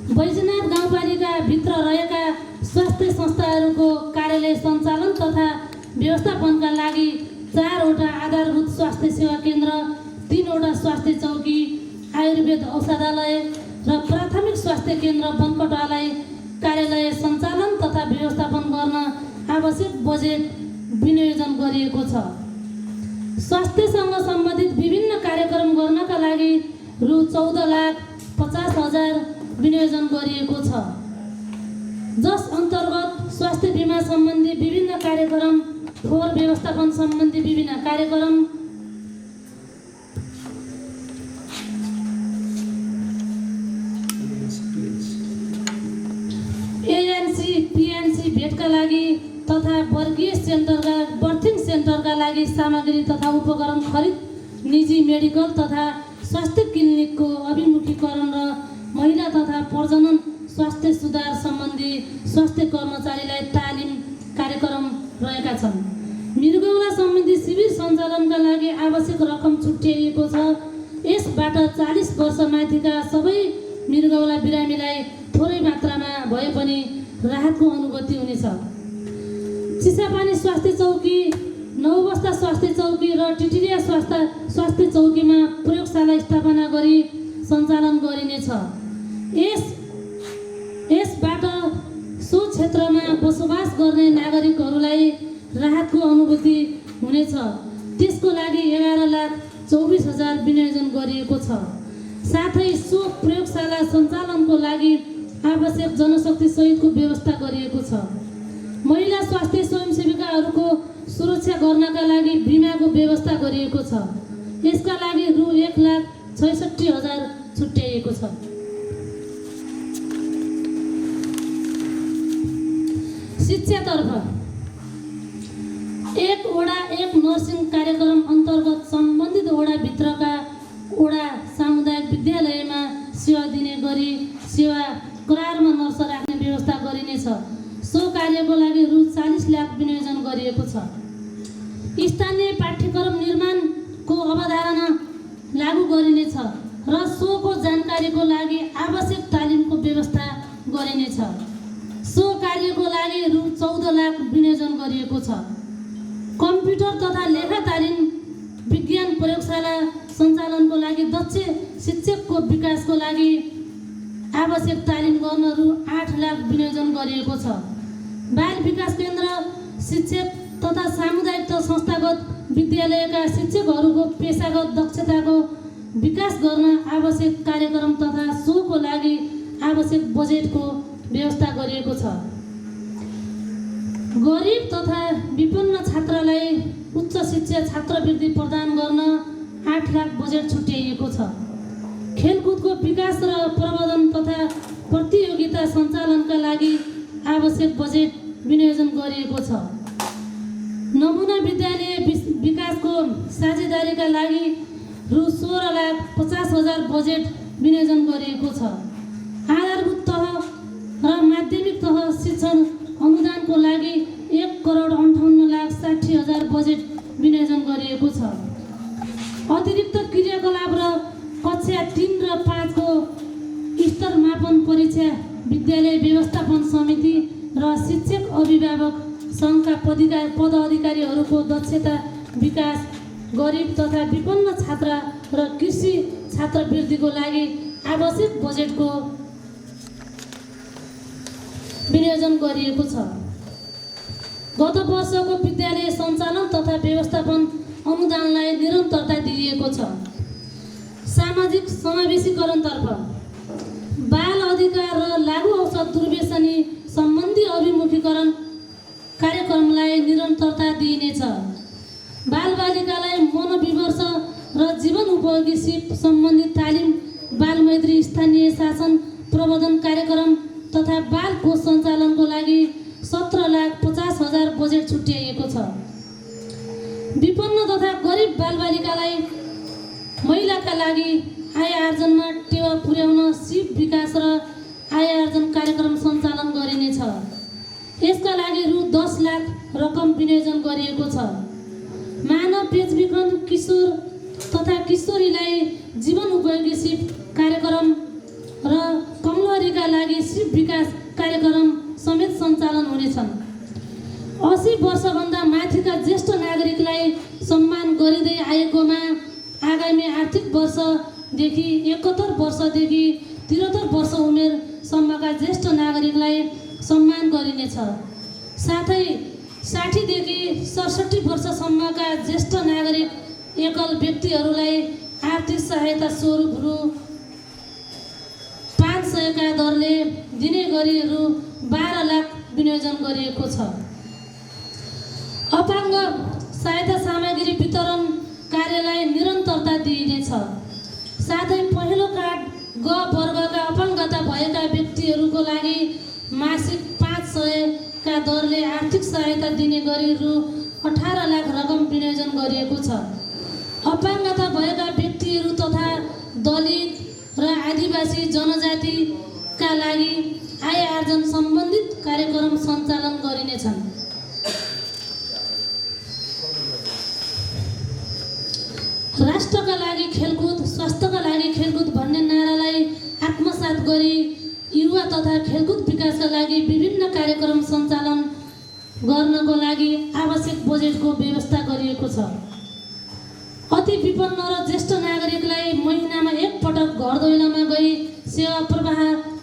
बैजनाथ गाउँपालिकाभित्र रहेका स्वास्थ्य संस्थाहरूको कार्यालय सञ्चालन तथा व्यवस्थापनका लागि 4 वटा आधारभूत स्वास्थ्य सेवा केन्द्र, 3 वटा स्वास्थ्य चौकी, आयुर्वेद औषधालय र प्राथमिक स्वास्थ्य केन्द्र बनकटालय कार्यालय सञ्चालन तथा व्यवस्थापन गर्न आवश्यक बजेट विनियोजन गरिएको छ। स्वास्थ्यसँग सम्बन्धित विभिन्न कार्यक्रम गर्नका लागि रु 14,50,000 विनियोजन गरिएको छ, जस अन्तर्गत स्वास्थ्य बिमा सम्बन्धी विभिन्न कार्यक्रम, फोहोर व्यवस्थापन सम्बन्धी विभिन्न कार्यक्रम, एएनसी पिएनसी भेटका लागि तथा वर्गीय सेन्टरका बर्थिङ सेन्टरका लागि सामग्री तथा उपकरण खरिद, निजी मेडिकल तथा स्वास्थ्य क्लिनिकको अभिमुखीकरण र महिला तथा प्रजनन स्वास्थ्य सुधार सम्बन्धी स्वास्थ्य कर्मचारीलाई तालिम कार्यक्रम रहेका छन्। मृगौला सम्बन्धी शिविर सञ्चालनका लागि आवश्यक रकम छुट्याइएको छ। यसबाट 40 वर्ष माथिका सबै मृगौला बिरामीलाई थोरै मात्रामा भए पनि राहतको अनुभूति हुनेछ। चिसापानी स्वास्थ्य चौकी, नौबस्ता स्वास्थ्य चौकी र टिटिरिया स्वास्थ्य चौकीमा प्रयोगशाला स्थापना गरी सञ्चालन गरिनेछ। यसबाट सो क्षेत्रमा बसोबास गर्ने नागरिकहरूलाई राहतको अनुभूति हुनेछ। त्यसको लागि 11,24,000 विनियोजन गरिएको छ। साथै सो प्रयोगशाला सञ्चालनको लागि आवश्यक जनशक्ति सहितको व्यवस्था गरिएको छ। महिला स्वास्थ्य स्वयंसेविकाहरूको सुरक्षा गर्नका लागि बिमाको व्यवस्था गरिएको छ। यसका लागि रु 1,66,000 छुट्याइएको छ। शिक्षातर्फ 1 वडा 1 नर्सिङ कार्यक्रम अन्तर्गत सम्बन्धित वडाभित्रका वडा सामुदायिक विद्यालयमा सेवा दिने गरी सेवा करारमा नर्स राख्ने व्यवस्था गरिनेछ। सो कार्यको लागि रु 40 लाख विनियोजन गरिएको छ। स्थानीय पाठ्यक्रम निर्माणको अवधारणा लागू गरिनेछ र सोको जानकारीको लागि आवश्यक तालिमको व्यवस्था गरिनेछ। सो कार्यको लागि रु 14 लाख विनियोजन गरिएको छ। कम्प्युटर तथा लेखा तालिम विज्ञान प्रयोगशाला सञ्चालनको लागि दक्ष शिक्षकको विकासको लागि आवश्यक तालिम गर्न रु 8 लाख विनियोजन गरिएको छ। बाल विकास केन्द्र शिक्षक तथा सामुदायिक संस्थागत विद्यालयका शिक्षकहरूको पेशागत दक्षताको विकास गर्न आवश्यक कार्यक्रम तथा सोको लागि आवश्यक बजेटको व्यवस्था गरिएको छ। गरिब तथा विपन्न छात्रलाई उच्च शिक्षा छात्रवृत्ति प्रदान गर्न 8 लाख बजेट छुट्याइएको छ। खेलकुदको विकास र प्रबन्धन तथा प्रतियोगिता सञ्चालनका लागि आवश्यक बजेट विनियोजन गरिएको छ। नमुना विद्यालय विकासको साझेदारीका लागि रु 16,50,000 बजेट विनियोजन गरिएको छ। आधारभूत तह र माध्यमिक तह शिक्षण अनुदानको लागि 1,58,60,000 बजेट विनियोजन गरिएको छ। अतिरिक्त क्रियाकलाप र कक्षा 3 र 5 को स्तर मापन परीक्षा विद्यालय व्यवस्थापन समिति र शिक्षक अभिभावक सङ्घका पदाधिकारीहरूको दक्षता विकास, गरिब तथा विपन्न छात्र र कृषि छात्रवृत्तिको लागि आवश्यक बजेटको विनियोजन गरिएको छ। गत वर्षको विद्यालय सञ्चालन तथा व्यवस्थापन अनुदानलाई निरन्तरता दिइएको छ। सामाजिक समावेशीकरणतर्फ बाल अधिकार र लागु औषध दुर्व्यसनी सम्बन्धी अभिमुखीकरण कार्यक्रमलाई निरन्तरता दिइनेछ। बालबालिकालाई मनोविमर्श र जीवन उपयोगी सिप सम्बन्धी तालिम, बालमैत्री स्थानीय शासन प्रबन्धन कार्यक्रम तथा बाल कोष सञ्चालनको लागि 17,50,000 बजेट छुट्याइएको छ। विपन्न तथा गरिब बालबालिकालाई महिलाका लागि आय आर्जनमा टेवा पुर्याउन सिप विकास र आय आर्जन कार्यक्रम सञ्चालन गरिनेछ। यसका लागि रु 10 लाख रकम विनियोजन गरिएको छ। मानव बेचबिखन किशोर तथा किशोरीलाई जीवन उपयोगी सिप कार्यक्रम र कमलरीका लागि सिप विकास कार्यक्रम समेत सञ्चालन हुनेछन्। 80 वर्षभन्दा माथिका ज्येष्ठ नागरिकलाई सम्मान गरिँदै आएकोमा आगामी आर्थिक वर्षदेखि 71 वर्षदेखि 73 वर्ष उमेरसम्मका ज्येष्ठ नागरिकलाई सम्मान गरिनेछ। साथै 60 देखि 67 वर्षसम्मका ज्येष्ठ नागरिक एकल व्यक्तिहरूलाई आर्थिक सहायता स्वरूप रु 500 का दरले दिने गरी रु 12 लाख विनियोजन गरिएको छ। अपाङ्ग सहायता सामग्री वितरण कार्यलाई निरन्तरता दिइनेछ। साथै पहिलो कार्ड ग वर्गका अपाङ्गता भएका व्यक्तिहरूको लागि मासिक 500 का दरले आर्थिक सहायता दिने गरी रु 18 लाख रकम विनियोजन गरिएको छ। अपाङ्गता भएका व्यक्तिहरू तथा दलित र आदिवासी जनजातिका लागि आय आर्जन सम्बन्धित कार्यक्रम सञ्चालन गरिनेछन्। राष्ट्रका लागि खेलकुद, स्वास्थ्यका लागि खेलकुद भन्ने नारालाई आत्मसात गरी युवा तथा खेलकुद विकासका लागि विभिन्न कार्यक्रम सञ्चालन गर्नको लागि आवश्यक बजेटको व्यवस्था गरिएको छ। अति विपन्न र ज्येष्ठ नागरिकलाई महिनामा एक पटक घर दैलोमा गई सेवा प्रवाह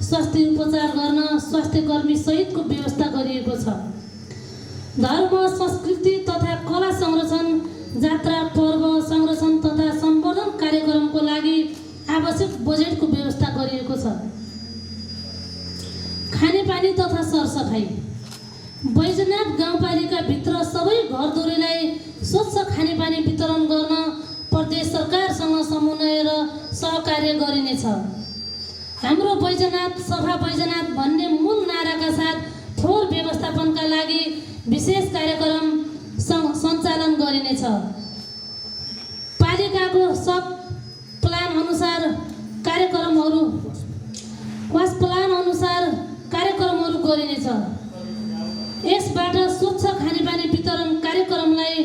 स्वास्थ्य उपचार गर्न स्वास्थ्यकर्मी सहितको व्यवस्था गरिएको छ। धर्म, संस्कृति तथा कला संरक्षण, जात्रा, पर्व संरक्षण तथा सम्वर्धन कार्यक्रमको लागि आवश्यक बजेटको व्यवस्था गरिएको छ। खानेपानी तथा सरसफाइ बैजनाथ गाउँपालिकाभित्र सबै घरधुरीलाई स्वच्छ खानेपानी वितरण गर्न प्रदेश सरकारसँग समन्वय र सहकार्य गरिनेछ। हाम्रो बैजनाथ सफा बैजनाथ भन्ने मूल नाराका साथ फोहोर व्यवस्थापनका लागि विशेष कार्यक्रम सञ्चालन गरिनेछ। पालिकाको सब प्लान अनुसार कार्यक्रमहरू वास प्लान अनुसार गरिनेछ। यसबाट स्वच्छ खानेपानी वितरण कार्यक्रमलाई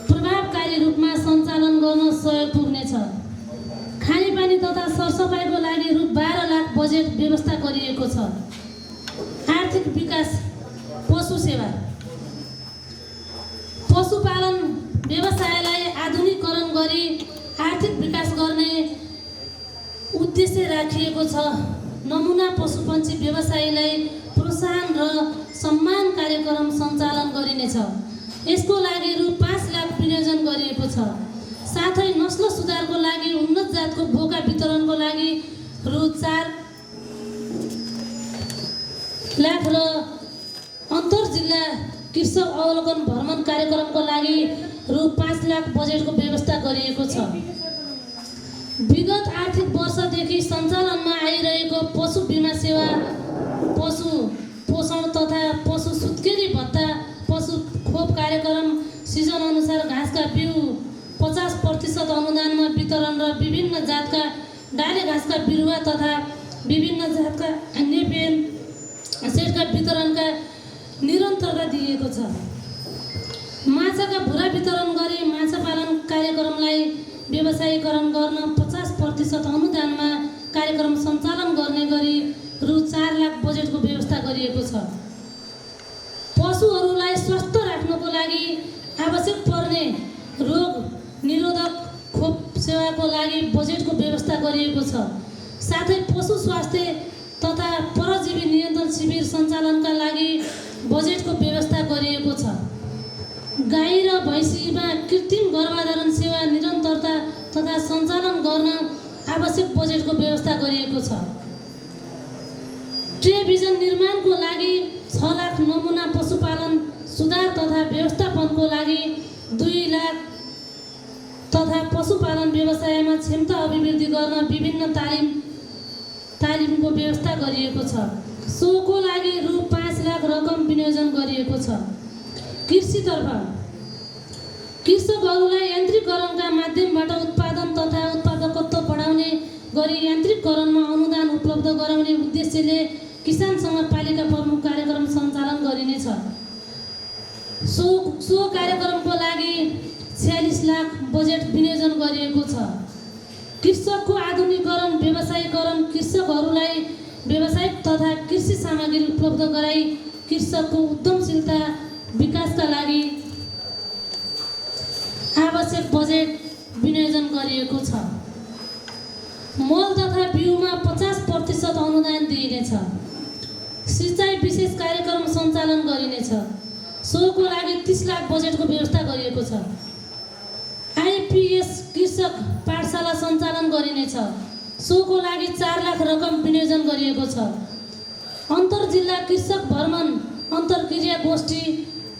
प्रभावकारी रूपमा सञ्चालन गर्न सहयोग पुग्नेछ। खानेपानी तथा सरसफाइको लागि रु 12 लाख बजेट व्यवस्था गरिएको छ। आर्थिक विकास पशु सेवा पशुपालन व्यवसायलाई आधुनिकीकरण गरी आर्थिक विकास गर्ने उद्देश्य राखिएको छ। नमुना पशुपन्छी व्यवसायलाई प्रोत्साहन र सम्मान कार्यक्रम सञ्चालन गरिनेछ। यसको लागि रु 5 लाख विनियोजन गरिएको छ। साथै नस्ल सुधारको लागि उन्नत जातको बोका वितरणको लागि रु 4 लाख र अन्तर जिल्ला कृषक अवलोकन भ्रमण कार्यक्रमको लागि रु 5 लाख बजेटको व्यवस्था गरिएको छ। विगत आर्थिक वर्षदेखि सञ्चालनमा आइरहेको पशु बिमा सेवा, पशु पोषण तथा पशु सुत्केरी भत्ता, पशु खोप कार्यक्रम, सिजन अनुसार घाँसका बिउ 50% अनुदानमा वितरण र विभिन्न जातका डाले घाँसका बिरुवा तथा विभिन्न जातका नेपियन सेटका वितरणका निरन्तरता दिएको छ। माछाका भुरा वितरण गरी माछा पालन कार्यक्रमलाई व्यवसायीकरण गर्न 50% अनुदानमा कार्यक्रम सञ्चालन गर्ने गरी रु 4 लाख बजेटको व्यवस्था गरिएको छ। पशुहरूलाई स्वस्थ राख्नको लागि आवश्यक पर्ने रोग निरोधक खोप सेवाको लागि बजेटको व्यवस्था गरिएको छ। साथै पशु स्वास्थ्य तथा परजीवी नियन्त्रण शिविर सञ्चालनका लागि बजेटको व्यवस्था गरिएको छ। गाई र भैँसीमा कृत्रिम गर्भधारण सेवा निरन्तरता तथा सञ्चालन गर्न आवश्यक बजेटको व्यवस्था गरिएको छ। टेलिभिजन निर्माणको लागि 6 लाख, नमुना पशुपालन सुधार तथा व्यवस्थापनको लागि 2 लाख तथा पशुपालन व्यवसायमा क्षमता अभिवृद्धि गर्न विभिन्न तालिमको व्यवस्था गरिएको छ। सोको लागि रु 5 लाख रकम विनियोजन गरिएको छ। कृषितर्फ कृषकहरूलाई यन्त्रीकरणका माध्यमबाट उत्पादन तथा उत्पादकत्व बढाउने गरी यान्त्रिकरणमा अनुदान उपलब्ध गराउने उद्देश्यले किसानसँग पालिका प्रमुख कार्यक्रम सञ्चालन गरिनेछ। सो कार्यक्रमको लागि 46 लाख बजेट विनियोजन गरिएको छ। कृषकको आधुनिकीकरण, व्यवसायीकरण, कृषकहरूलाई व्यावसायिक तथा कृषि सामग्री उपलब्ध गराई कृषकको उद्यमशीलता विकासका लागि आवश्यक बजेट विनियोजन गरिएको छ। मल तथा बिउमा 50% अनुदान दिइनेछ। सिँचाइ विशेष कार्यक्रम सञ्चालन गरिनेछ। सोको लागि 30 लाख बजेटको व्यवस्था गरिएको छ। आइपिएस कृषक पाठशाला सञ्चालन गरिनेछ। सोको लागि 4 लाख रकम विनियोजन गरिएको छ। अन्तर जिल्ला कृषक भ्रमण, अन्तर्क्रिया गोष्ठी,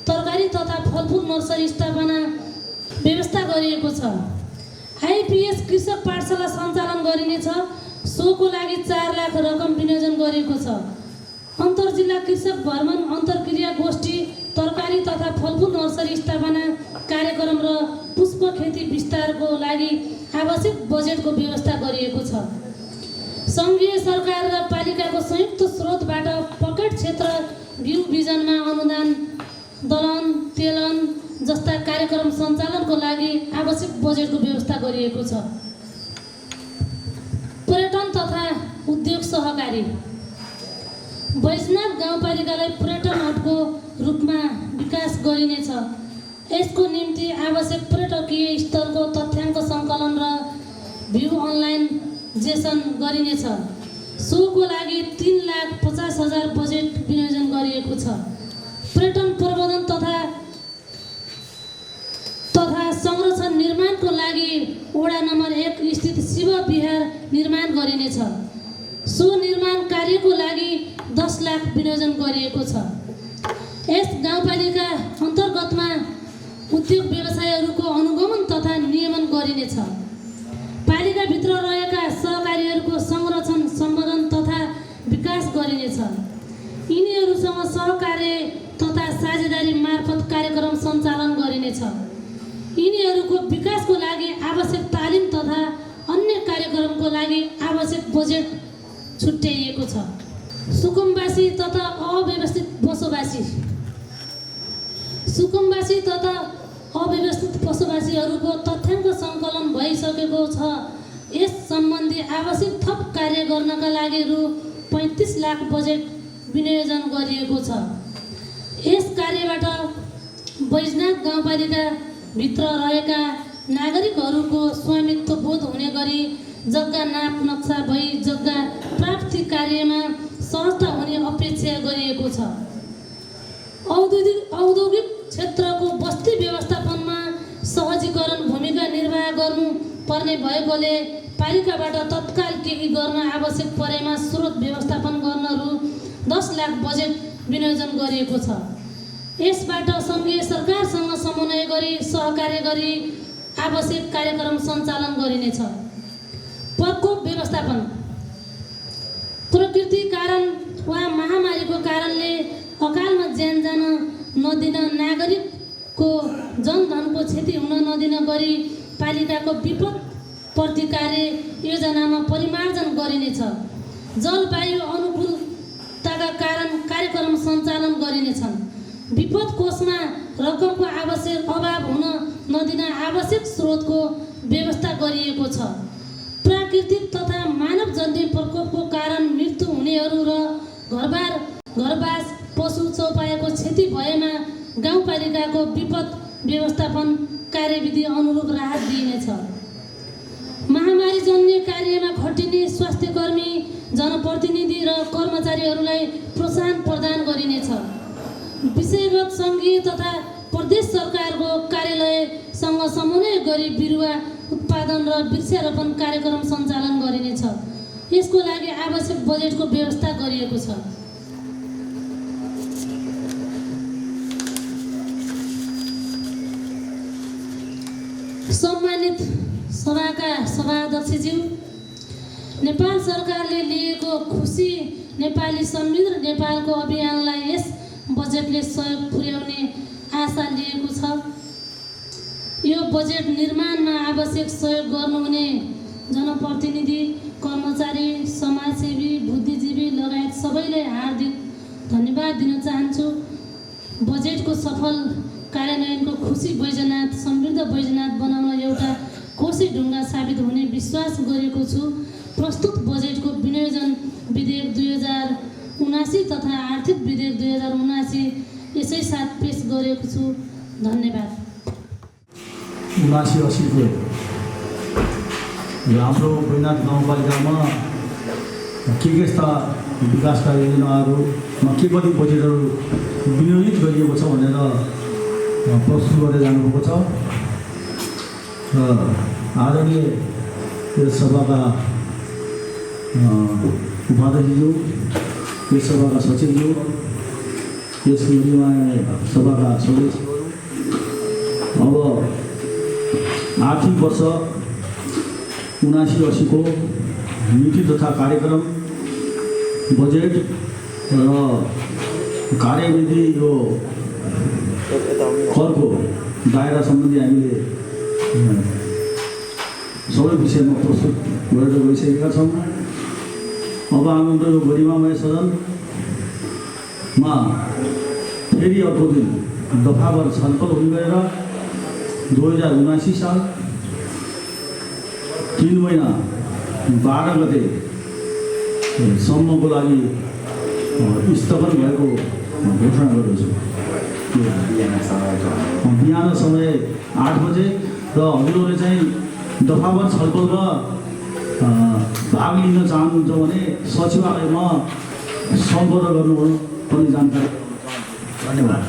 तरकारी तथा फलफुल नर्सरी स्थापना व्यवस्था गरिएको छ। आइपिएस कृषक पाठशाला सञ्चालन गरिनेछ। सोको लागि 4 लाख रकम विनियोजन गरिएको छ। अन्तर जिल्ला कृषक भ्रमण, अन्तर्क्रिया गोष्ठी, तरकारी तथा फलफुल नर्सरी स्थापना कार्यक्रम र पुष्प खेती विस्तारको लागि आवश्यक बजेटको व्यवस्था गरिएको छ। सङ्घीय सरकार र पालिकाको संयुक्त स्रोतबाट पकेट क्षेत्र बिउ बिजनमा अनुदान, दलहन, तेलहन जस्ता कार्यक्रम सञ्चालनको लागि आवश्यक बजेटको व्यवस्था गरिएको छ। पर्यटन तथा उद्योग सहकारी बैजनाथ गाउँपालिकालाई पर्यटन हबको रूपमा विकास गरिनेछ। यसको निम्ति आवश्यक पर्यटकीय स्थलको तथ्याङ्क सङ्कलन र भ्यू अनलाइजेसन गरिनेछ। सोको लागि 3,50,000 बजेट विनियोजन गरिएको छ। पर्यटन प्रबन्धन तथा संरक्षण निर्माणको लागि वडा नम्बर 1 स्थित शिव विहार निर्माण गरिनेछ। सो निर्माण कार्यको लागि 10 लाख विनियोजन गरिएको छ। यस गाउँपालिका अन्तर्गतमा उद्योग व्यवसायहरूको अनुगमन तथा नियमन गरिनेछ। पालिकाभित्र रहेका सहकारीहरूको संरक्षण, सम्बोधन तथा विकास गरिनेछ। यिनीहरूसँग सहकार्य तथा साझेदारी मार्फत कार्यक्रम सञ्चालन गरिनेछ। यिनीहरूको विकासको लागि आवश्यक तालिम तथा अन्य कार्यक्रमको लागि आवश्यक बजेट छुट्याइएको छ। सुकुम्बासी तथा अव्यवस्थित बसोबासीहरूको तथ्याङ्क सङ्कलन भइसकेको छ। यस सम्बन्धी आवश्यक थप कार्य गर्नका लागि रु 35 लाख बजेट विनियोजन गरिएको छ। यस कार्यबाट बैजनाथ गाउँपालिका भित्र रहेका नागरिकहरूको स्वामित्व बोध हुने गरी जग्गा नाप नक्सा भई जग्गा प्राप्ति कार्यमा सहजता हुने अपेक्षा गरिएको छ। औद्योगिक क्षेत्रको बस्ती व्यवस्थापनमा सहजीकरण भूमिका निर्वाह गर्नु पर्ने भएकोले पालिकाबाट तत्काल केही गर्न आवश्यक परेमा स्रोत व्यवस्थापन गर्न रु 10 लाख बजेट विनियोजन गरिएको छ। यसबाट सङ्घीय सरकारसँग समन्वय गरी सहकार्य गरी आवश्यक कार्यक्रम सञ्चालन गरिनेछ। प्रकोप व्यवस्थापन प्रकृति कारण वा महामारीको कारणले अकालमा ज्यान जान नदिन, नागरिकको जनधनको क्षति हुन नदिन गरी पालिकाको विपद प्रतिकार्य योजनामा परिमार्जन गरिनेछ। जलवायु अनुकूलताका कारण कार्यक्रम सञ्चालन गरिनेछन्। विपद कोषमा रकमको आवश्यक अभाव हुन नदिन आवश्यक स्रोतको व्यवस्था गरिएको छ। प्राकृतिक तथा मानवजन्य प्रकोपको कारण मृत्यु हुनेहरू र घरबास पशु चौपायाको क्षति भएमा गाउँपालिकाको विपद व्यवस्थापन कार्यविधि अनुरूप राहत दिइनेछ। महामारीजन्य कार्यमा खटिने स्वास्थ्यकर्मी, जनप्रतिनिधि र कर्मचारीहरूलाई प्रोत्साहन प्रदान गरिनेछ। विषयगत सङ्घीय तथा प्रदेश सरकारको कार्यालयसँग समन्वय गरी बिरुवा उत्पादन र वृक्षारोपण कार्यक्रम सञ्चालन गरिनेछ। यसको लागि आवश्यक बजेटको व्यवस्था गरिएको छ। सम्मानित सभाका सभाध्यक्षज्यू, नेपाल सरकारले लिएको खुसी नेपाली समृद्ध नेपालको अभियानलाई यस बजेटले सहयोग पुर्याउने आशा लिएको छ। यो बजेट निर्माणमा आवश्यक सहयोग गर्नुहुने जनप्रतिनिधि, कर्मचारी, समाजसेवी, बुद्धिजीवी लगायत सबैलाई हार्दिक धन्यवाद दिन चाहन्छु। बजेटको सफल कार्यान्वयनको खुसी बैजनाथ समृद्ध बैजनाथ बनाउन एउटा कोसी ढुङ्गा साबित हुने विश्वास गरेको छु। प्रस्तुत बजेटको विनियोजन विधेयक 2079 तथा आर्थिक विधेयक 2079 यसै साथ पेश गरेको छु। धन्यवाद। 79-80 को हाम्रो बैजनाथ गाउँपालिकामा के यस्ता विकासका योजनाहरूमा के कति बजेटहरू विनियोजित गरिएको छ भनेर प्रस्तुत गरेर जानुभएको छ। र आदरणीय यस सभाका उपाध्यक्षज्यू, यस सभाका सचिवज्यू, यस गरिमामय सभाका सदस्यहरू, अब आर्थिक वर्ष 79-80 को नीति तथा कार्यक्रम, बजेट र कार्यविधि यो करको दायरा सम्बन्धी हामीले सबै विषयमा प्रस्तुत गरेर गइसकेका छौँ। अब हाम्रो यो गरिमामय सदनमा फेरि अर्को दिन दफावार छलफल हुने गरेर 2079 साल 3 महिना 12 गते सम्मको लागि स्थगन भएको घोषणा गर्दछु। बिहान समय 8 बजे र हजुरहरूले चाहिँ दफावार छलफलमा भाग लिन चाहनुहुन्छ भने सचिवालयमा सम्पर्क गर्नु पर्ने जानकारी। धन्यवाद।